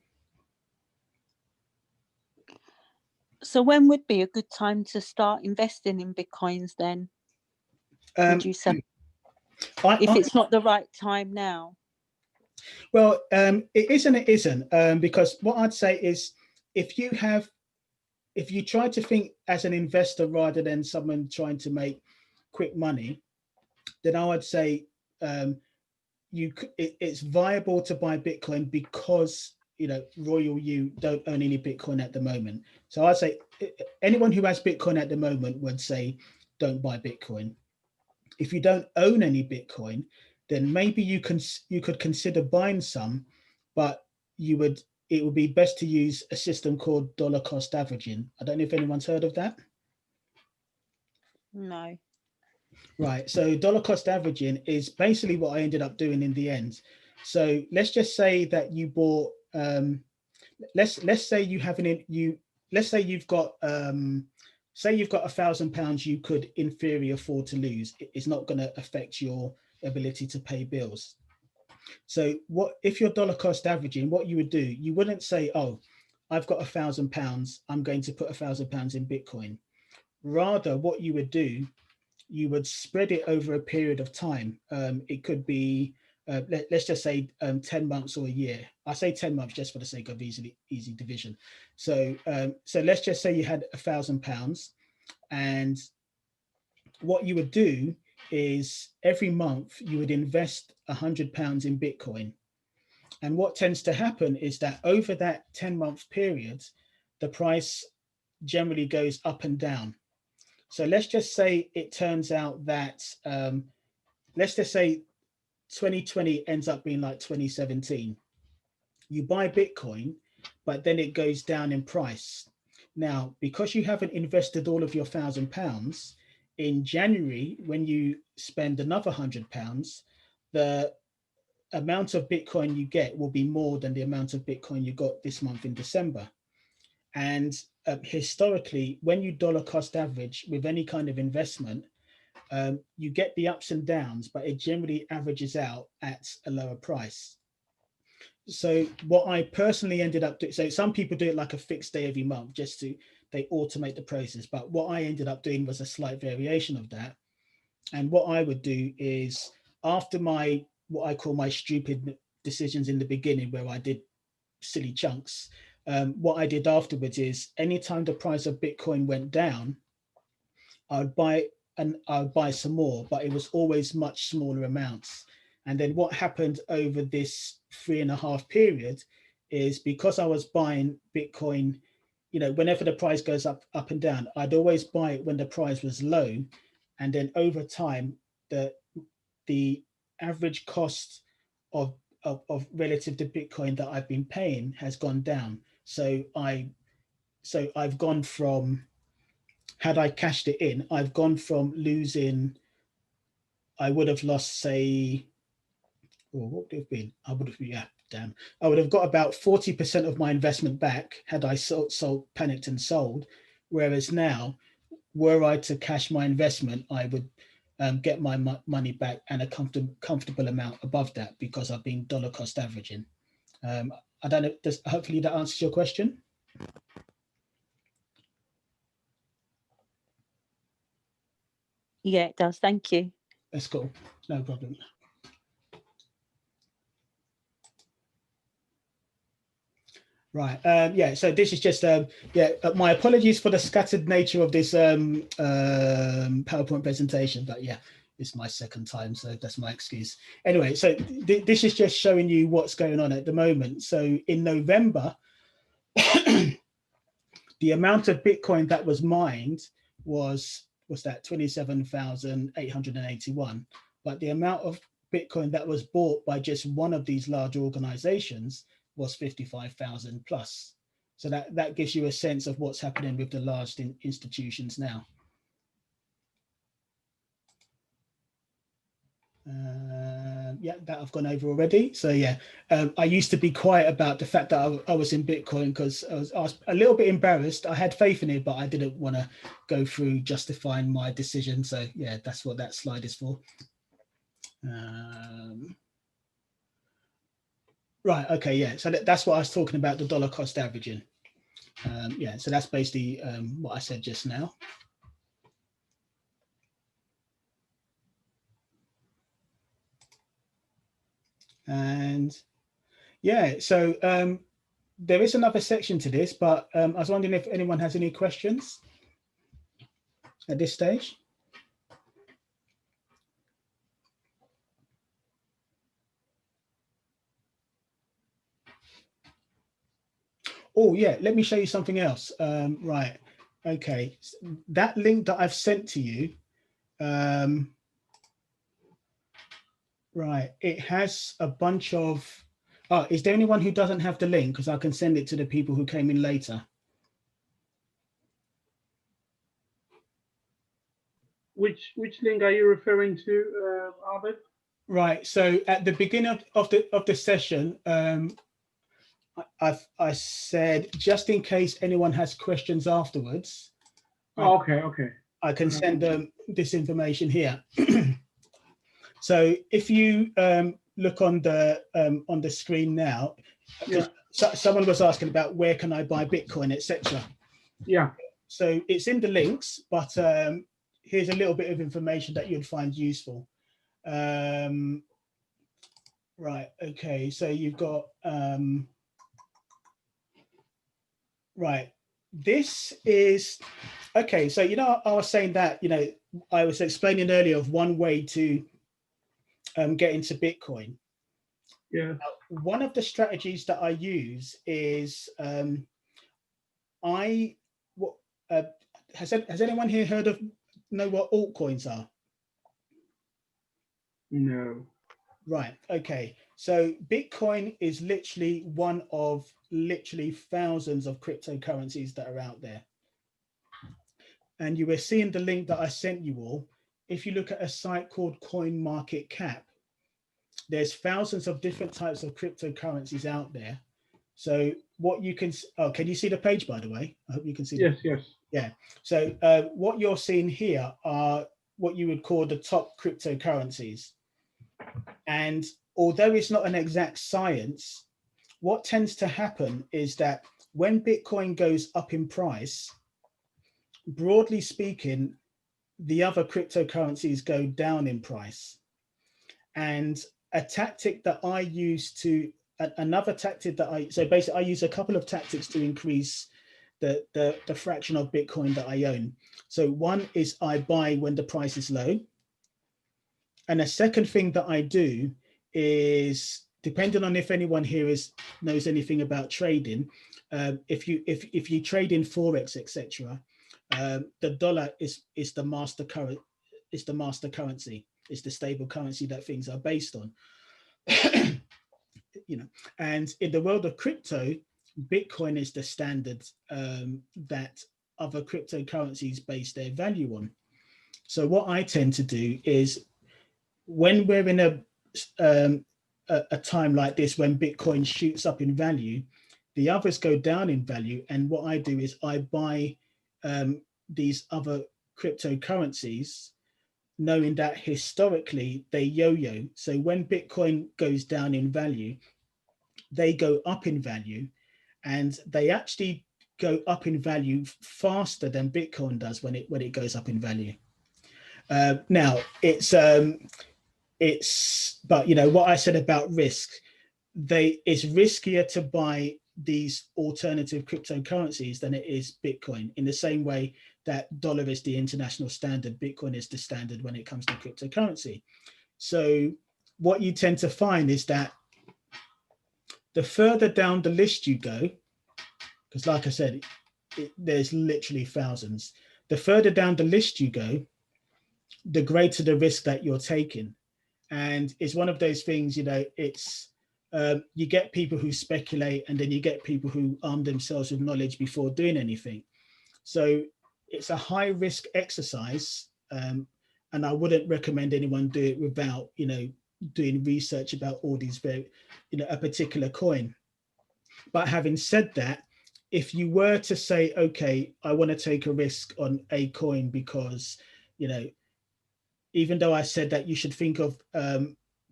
So when would be a good time to start investing in Bitcoins then, would you say? If it's not the right time now? Well, it is and it isn't, because what I'd say is if you try to think as an investor rather than someone trying to make quick money, then I would say it's viable to buy Bitcoin because, Royal, you don't own any Bitcoin at the moment. So I'd say anyone who has Bitcoin at the moment would say don't buy Bitcoin. If you don't own any Bitcoin, then maybe you could consider buying some, but it would be best to use a system called dollar cost averaging. I don't know if anyone's heard of that. No. Right. So dollar cost averaging is basically what I ended up doing in the end. So let's just say that you bought. Let's say you have let's say you've got say you've got £1,000 you could in theory afford to lose. It's not going to affect your ability to pay bills. So what if you're dollar cost averaging, what you would do, you wouldn't say, oh, I've got £1,000, I'm going to put £1,000 in Bitcoin. Rather, what you would do, you would spread it over a period of time. It could be, let's just say 10 months or a year. I say 10 months just for the sake of easy division. So let's just say you had £1,000, and what you would do is every month you would invest £100 in Bitcoin. And what tends to happen is that over that 10-month period, the price generally goes up and down. So let's just say it turns out that, let's just say 2020 ends up being like 2017. You buy Bitcoin, but then it goes down in price. Now, because you haven't invested all of your £1,000, in January, when you spend another £100, the amount of Bitcoin you get will be more than the amount of Bitcoin you got this month in December. And historically, when you dollar cost average with any kind of investment, you get the ups and downs, but it generally averages out at a lower price. So what I personally ended up doing, so some people do it like a fixed day every month, they automate the process. But what I ended up doing was a slight variation of that. And what I would do is after what I call my stupid decisions in the beginning, where I did silly chunks, what I did afterwards is anytime the price of Bitcoin went down, I'd buy some more, but it was always much smaller amounts. And then what happened over this 3.5 period is because I was buying Bitcoin, whenever the price goes up and down, I'd always buy it when the price was low. And then over time, the average cost of relative to Bitcoin that I've been paying has gone down. So I've gone from, had I cashed it in, I've gone from losing, I would have lost, say, what would it have been? I would have got about 40% of my investment back had I panicked and sold. Whereas now, were I to cash my investment, I would get my money back and a comfortable amount above that because I've been dollar cost averaging. I don't know, hopefully that answers your question. Yeah, it does. Thank you. That's cool. No problem. Right. Yeah. So this is just my apologies for the scattered nature of this PowerPoint presentation, but yeah, it's my second time, so that's my excuse. Anyway, so this is just showing you what's going on at the moment. So in November, the amount of Bitcoin that was mined was that 27,881, but the amount of Bitcoin that was bought by just one of these large organizations was 55,000 plus. So that gives you a sense of what's happening with the large institutions now. Yeah, that I've gone over already. So yeah, I used to be quiet about the fact that I was in Bitcoin because I was a little bit embarrassed. I had faith in it, but I didn't want to go through justifying my decision. So yeah, that's what that slide is for. Right. Okay. Yeah. So that's what I was talking about, the dollar cost averaging. Yeah, so that's basically what I said just now. And yeah, so there is another section to this, but I was wondering if anyone has any questions at this stage. Oh yeah, let me show you something else. Right, okay, that link that I've sent to you, right, it has a bunch of, oh, is there anyone who doesn't have the link? Because I can send it to the people who came in later. Which link are you referring to, Albert? Right, so at the beginning of the session, I said, just in case anyone has questions afterwards. Oh, okay. I can send them this information here. So if you look on the screen now, yeah. Someone was asking about where can I buy Bitcoin, etc. Yeah. So it's in the links, but here's a little bit of information that you'd find useful. Right, okay, so you've got, right, this is, okay, so, you know, I was saying that, you know, I was explaining earlier of one way to get into Bitcoin. Yeah. One of the strategies that I use is, has anyone here know what altcoins are? No. Right, okay. So Bitcoin is literally one of thousands of cryptocurrencies that are out there. And you were seeing the link that I sent you all. If you look at a site called CoinMarketCap, there's thousands of different types of cryptocurrencies out there. So what you can, oh, can you see the page, by the way? I hope you can see. Yes, yes. Yeah. So what you're seeing here are what you would call the top cryptocurrencies. And although it's not an exact science, what tends to happen is that when Bitcoin goes up in price, broadly speaking, the other cryptocurrencies go down in price. And a tactic that I use so basically I use a couple of tactics to increase the fraction of Bitcoin that I own. So one is I buy when the price is low. And a second thing that I do is, depending on if anyone here knows anything about trading, if you trade in Forex, etc., the dollar is the master currency. It's the master currency. It's the stable currency that things are based on. You know, and in the world of crypto, Bitcoin is the standard that other cryptocurrencies base their value on. So what I tend to do is, when we're in a time like this, when Bitcoin shoots up in value, the others go down in value. And what I do is I buy these other cryptocurrencies, knowing that historically they yo-yo. So when Bitcoin goes down in value, they go up in value, and they actually go up in value faster than Bitcoin does when it goes up in value. Now but you know what I said about risk, it's riskier to buy these alternative cryptocurrencies than it is Bitcoin. In the same way that dollar is the international standard, Bitcoin is the standard when it comes to cryptocurrency. So what you tend to find is that the further down the list you go, because like I said, there's literally thousands. The further down the list you go, the greater the risk that you're taking. And it's one of those things, you know, it's you get people who speculate, and then you get people who arm themselves with knowledge before doing anything. So it's a high risk exercise, and I wouldn't recommend anyone do it without, you know, doing research about all these a particular coin. But having said that, if you were to say, okay, I want to take a risk on a coin because, you know, even though I said that you should think of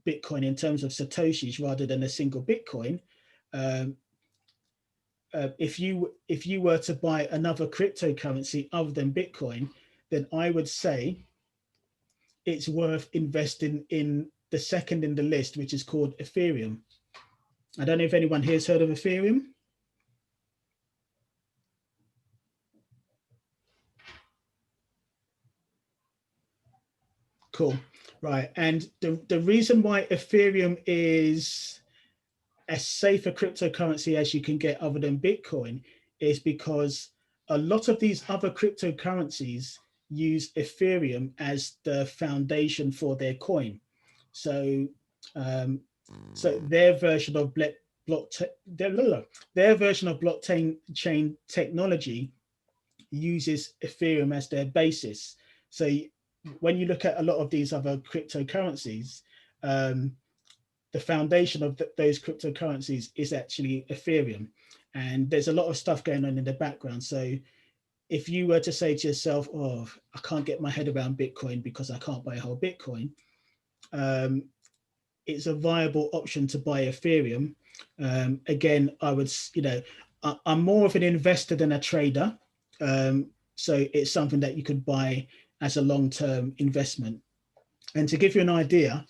Bitcoin in terms of Satoshis rather than a single Bitcoin, if you were to buy another cryptocurrency other than Bitcoin, then I would say it's worth investing in the second in the list, which is called Ethereum. I don't know if anyone here has heard of Ethereum. Cool. Right. And the reason why Ethereum is a safer cryptocurrency as you can get other than Bitcoin is because a lot of these other cryptocurrencies use Ethereum as the foundation for their coin. So, so their version of blockchain chain technology uses Ethereum as their basis. So when you look at a lot of these other cryptocurrencies, the foundation of those cryptocurrencies is actually Ethereum. And there's a lot of stuff going on in the background. So if you were to say to yourself, oh, I can't get my head around Bitcoin because I can't buy a whole Bitcoin, it's a viable option to buy Ethereum. Again, I would, I'm more of an investor than a trader. So it's something that you could buy as a long-term investment. And to give you an idea,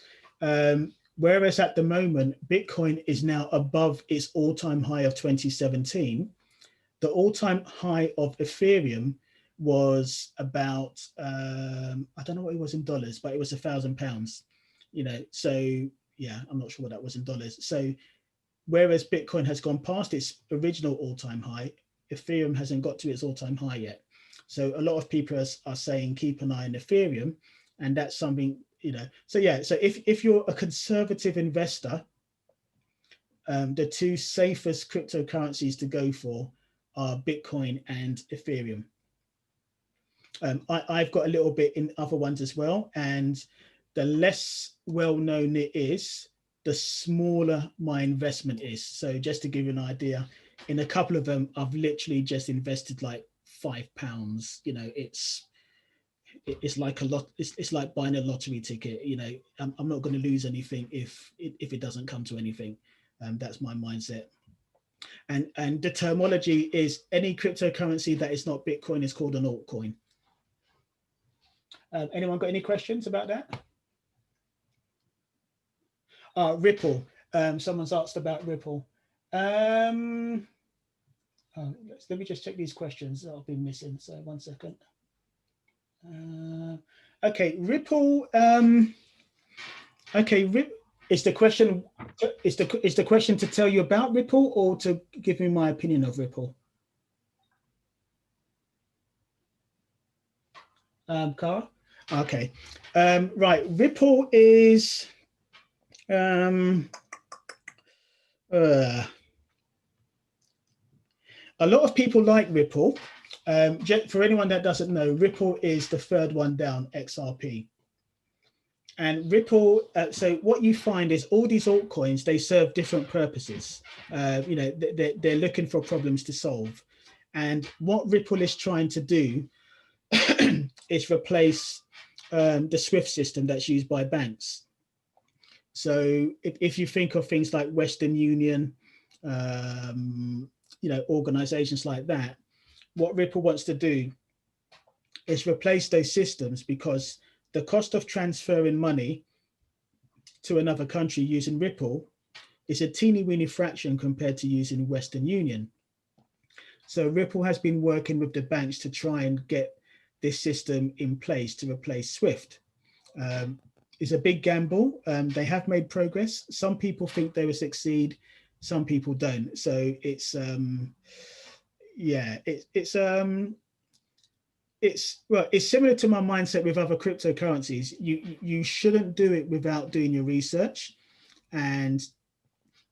whereas at the moment, Bitcoin is now above its all-time high of 2017, the all-time high of Ethereum was about, I don't know what it was in dollars, but it was £1,000, so yeah, I'm not sure what that was in dollars. So whereas Bitcoin has gone past its original all-time high, Ethereum hasn't got to its all-time high yet. So a lot of people are saying, keep an eye on Ethereum, and that's something, so yeah, so if you're a conservative investor, the two safest cryptocurrencies to go for are Bitcoin and Ethereum. I've got a little bit in other ones as well, and the less well-known it is, the smaller my investment is. So just to give you an idea, in a couple of them, I've literally just invested like £5. It's like a lot. It's like buying a lottery ticket. I'm not going to lose anything if it doesn't come to anything. That's my mindset. And the terminology is any cryptocurrency that is not Bitcoin is called an altcoin. Anyone got any questions about that? Ripple. Someone's asked about Ripple. Let me just check these questions that I've been missing. So 1 second. Okay, Ripple. Okay, is the question to tell you about Ripple or to give me my opinion of Ripple? Cara? Okay. Right. Ripple is a lot of people like Ripple. For anyone that doesn't know, Ripple is the third one down, XRP. And Ripple, so what you find is all these altcoins, they serve different purposes. They're looking for problems to solve. And what Ripple is trying to do is replace the SWIFT system that's used by banks. So if you think of things like Western Union, organizations like that, what Ripple wants to do is replace those systems because the cost of transferring money to another country using Ripple is a teeny weeny fraction compared to using Western Union. So Ripple has been working with the banks to try and get this system in place to replace SWIFT. It's a big gamble. They have made progress. Some people think they will succeed, some people don't. So it's similar to my mindset with other cryptocurrencies. You shouldn't do it without doing your research. And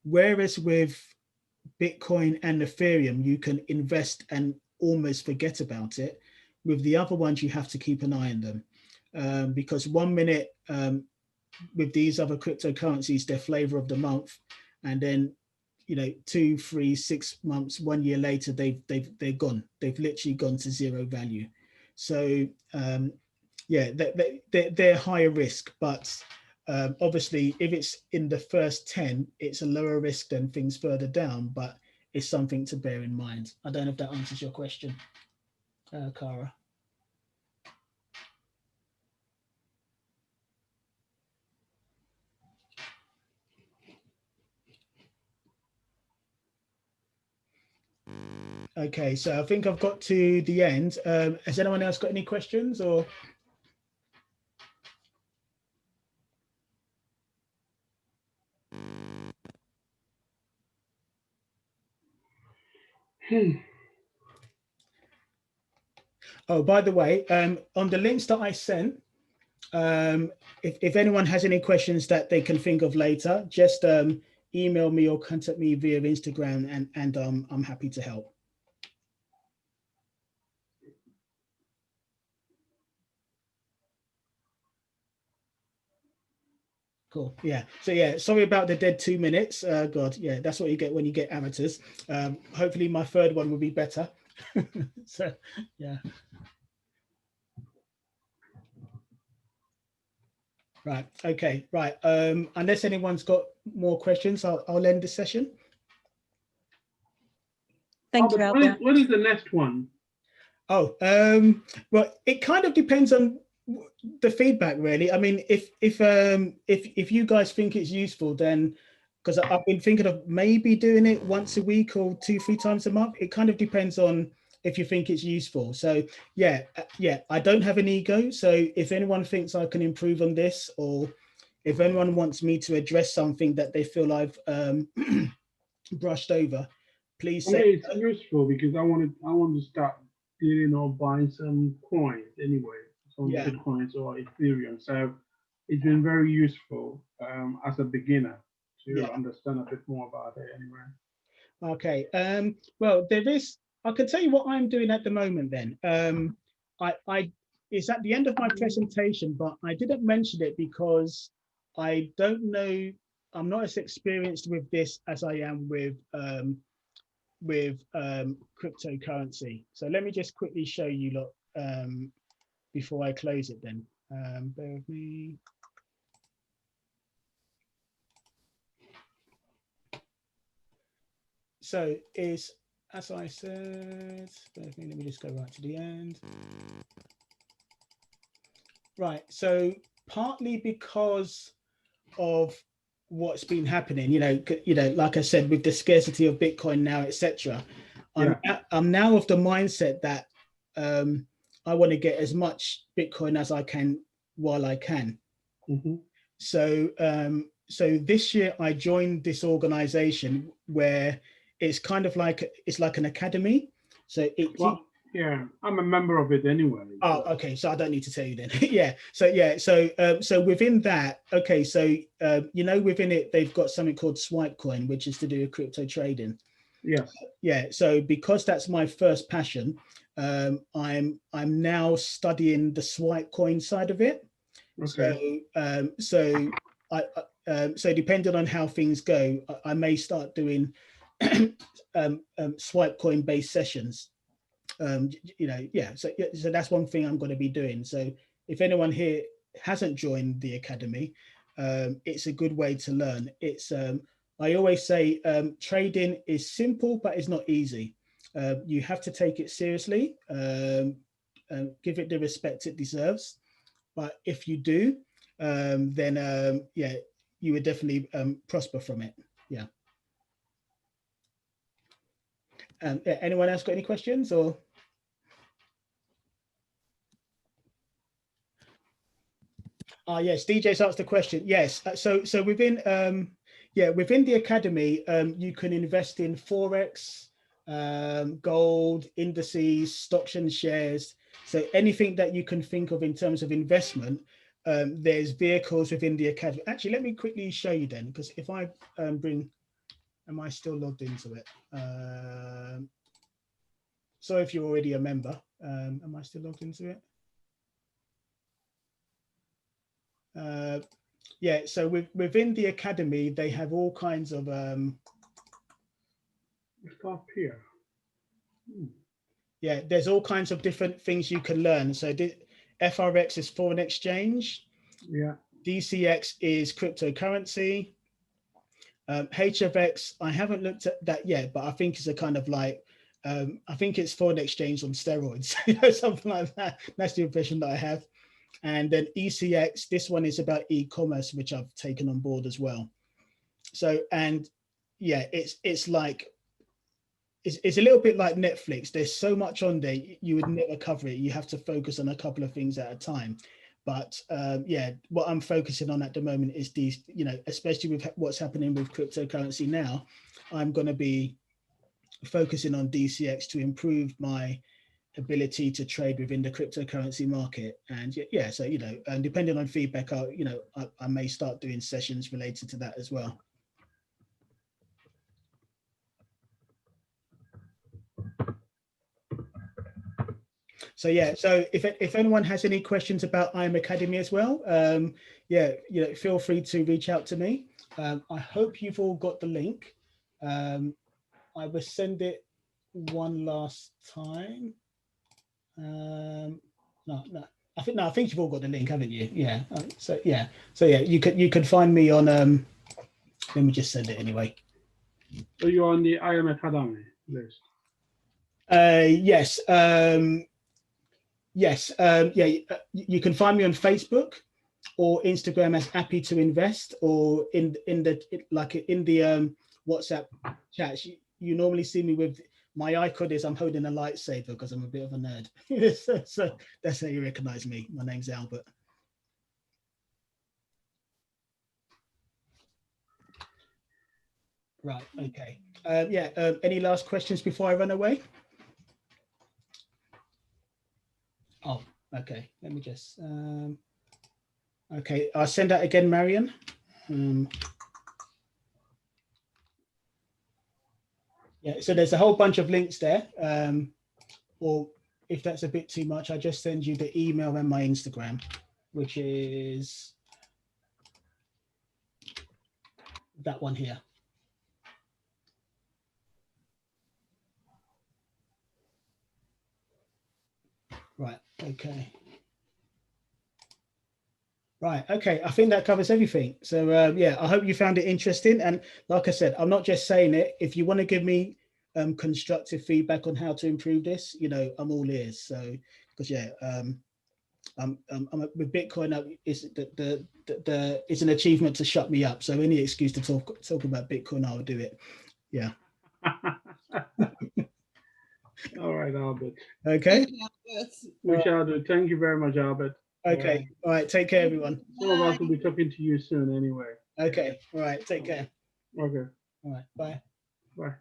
whereas with Bitcoin and Ethereum, you can invest and almost forget about it. With the other ones, you have to keep an eye on them. Because 1 minute with these other cryptocurrencies, they're flavor of the month, and then 2, 3, 6 months, 1 year later, they're gone. They've literally gone to zero value. So they're higher risk, but obviously if it's in the first 10, it's a lower risk than things further down. But is something to bear in mind. I don't know if that answers your question, Cara. Okay, so I think I've got to the end. Has anyone else got any questions or? Oh, by the way, on the links that I sent, if anyone has any questions that they can think of later, just email me or contact me via Instagram, and I'm happy to help. Cool. Yeah. So yeah, sorry about the dead 2 minutes. God, yeah, that's what you get when you get amateurs. Hopefully my third one will be better. So yeah. Right. Okay. Right. Unless anyone's got more questions, I'll end the session. Thank you, Albert. What is the next one? Oh, well, it kind of depends on the feedback, really. I mean, if you guys think it's useful, then, because I've been thinking of maybe doing it once a week or 2-3 times a month. It kind of depends on if you think it's useful. So yeah, I don't have an ego. So if anyone thinks I can improve on this, or if anyone wants me to address something that they feel I've brushed over, please say. It's useful because I want to start dealing or buying some coins anyway, some Bitcoins or Ethereum. So it's been very useful as a beginner to understand a bit more about it anyway. Okay. Well, I can tell you what I'm doing at the moment then. It's at the end of my presentation, but I didn't mention it because I don't know, I'm not as experienced with this as I am with cryptocurrency. So let me just quickly show you before I close it then. Bear with me. So as I said, bear with me, let me just go right to the end. Right, so partly because of what's been happening, like I said, with the scarcity of Bitcoin now, etc. I'm now of the mindset that I want to get as much Bitcoin as I can while I can. Mm-hmm. So this year I joined this organization where it's kind of like an academy. So yeah, I'm a member of it anyway. Oh, okay. So I don't need to tell you then. Yeah. So within that, okay. So within it, they've got something called Swipe Coin, which is to do with crypto trading. Yes. Yeah. So because that's my first passion, I'm now studying the Swipe Coin side of it. Okay. So depending on how things go, I may start doing Swipe Coin based sessions. So that's one thing I'm going to be doing. So if anyone here hasn't joined the academy, it's a good way to learn. It's I always say trading is simple, but it's not easy. You have to take it seriously, give it the respect it deserves. But if you do, then you would definitely prosper from it. Yeah. Anyone else got any questions or? Yes, DJ's asked the question. Yes, so within within the academy, you can invest in forex, gold, indices, stocks and shares. So anything that you can think of in terms of investment, there's vehicles within the academy. Actually, let me quickly show you then, because if I am I still logged into it? So if you're already a member, am I still logged into it? So within the academy, they have all kinds of stop here. Yeah, there's all kinds of different things you can learn. So FRX is foreign exchange. Yeah. DCX is cryptocurrency. HFX, I haven't looked at that yet, but I think it's a kind of like, I think it's foreign exchange on steroids, something like that. That's the impression that I have. And then ECX, this one is about e-commerce, which I've taken on board as well. So, and yeah, it's like, it's a little bit like Netflix. There's so much on there, you would never cover it. You have to focus on a couple of things at a time. But yeah, what I'm focusing on at the moment is these, you know, especially with what's happening with cryptocurrency now, I'm going to be focusing on DCX to improve my ability to trade within the cryptocurrency market. And yeah, so, you know, and depending on feedback, I may start doing sessions related to that as well. So yeah, so if anyone has any questions about IM Academy as well, yeah, you know, feel free to reach out to me. I hope you've all got the link. I will send it one last time. No, I think you've all got the link, haven't you? Yeah. So yeah, you could find me on. Let me just send it anyway. So you're on the IM Academy list. Yes. Yes. Yeah. You can find me on Facebook or Instagram as Happy to Invest, or in the WhatsApp chats. You normally see me with my icon is I'm holding a lightsaber because I'm a bit of a nerd. so that's how you recognize me. My name's Albert. Right. Okay. Yeah. Any last questions before I run away? Oh, okay. Let me just. Okay, I'll send that again, Marion. Yeah, so there's a whole bunch of links there. Or if that's a bit too much, I just send you the email and my Instagram, which is that one here. Right, okay. Right, okay, I think that covers everything. So yeah, I hope you found it interesting. And like I said, I'm not just saying it. If you want to give me constructive feedback on how to improve this, you know, I'm all ears. So, because yeah, with Bitcoin, it's an achievement to shut me up. So any excuse to talk about Bitcoin, I'll do it. Yeah. All right, Albert. Okay. We shall do. Thank you very much, Albert. Okay. All right. Take care, everyone. Some of us will be talking to you soon anyway. Okay. All right. Take care. Okay. All right. Bye. Bye.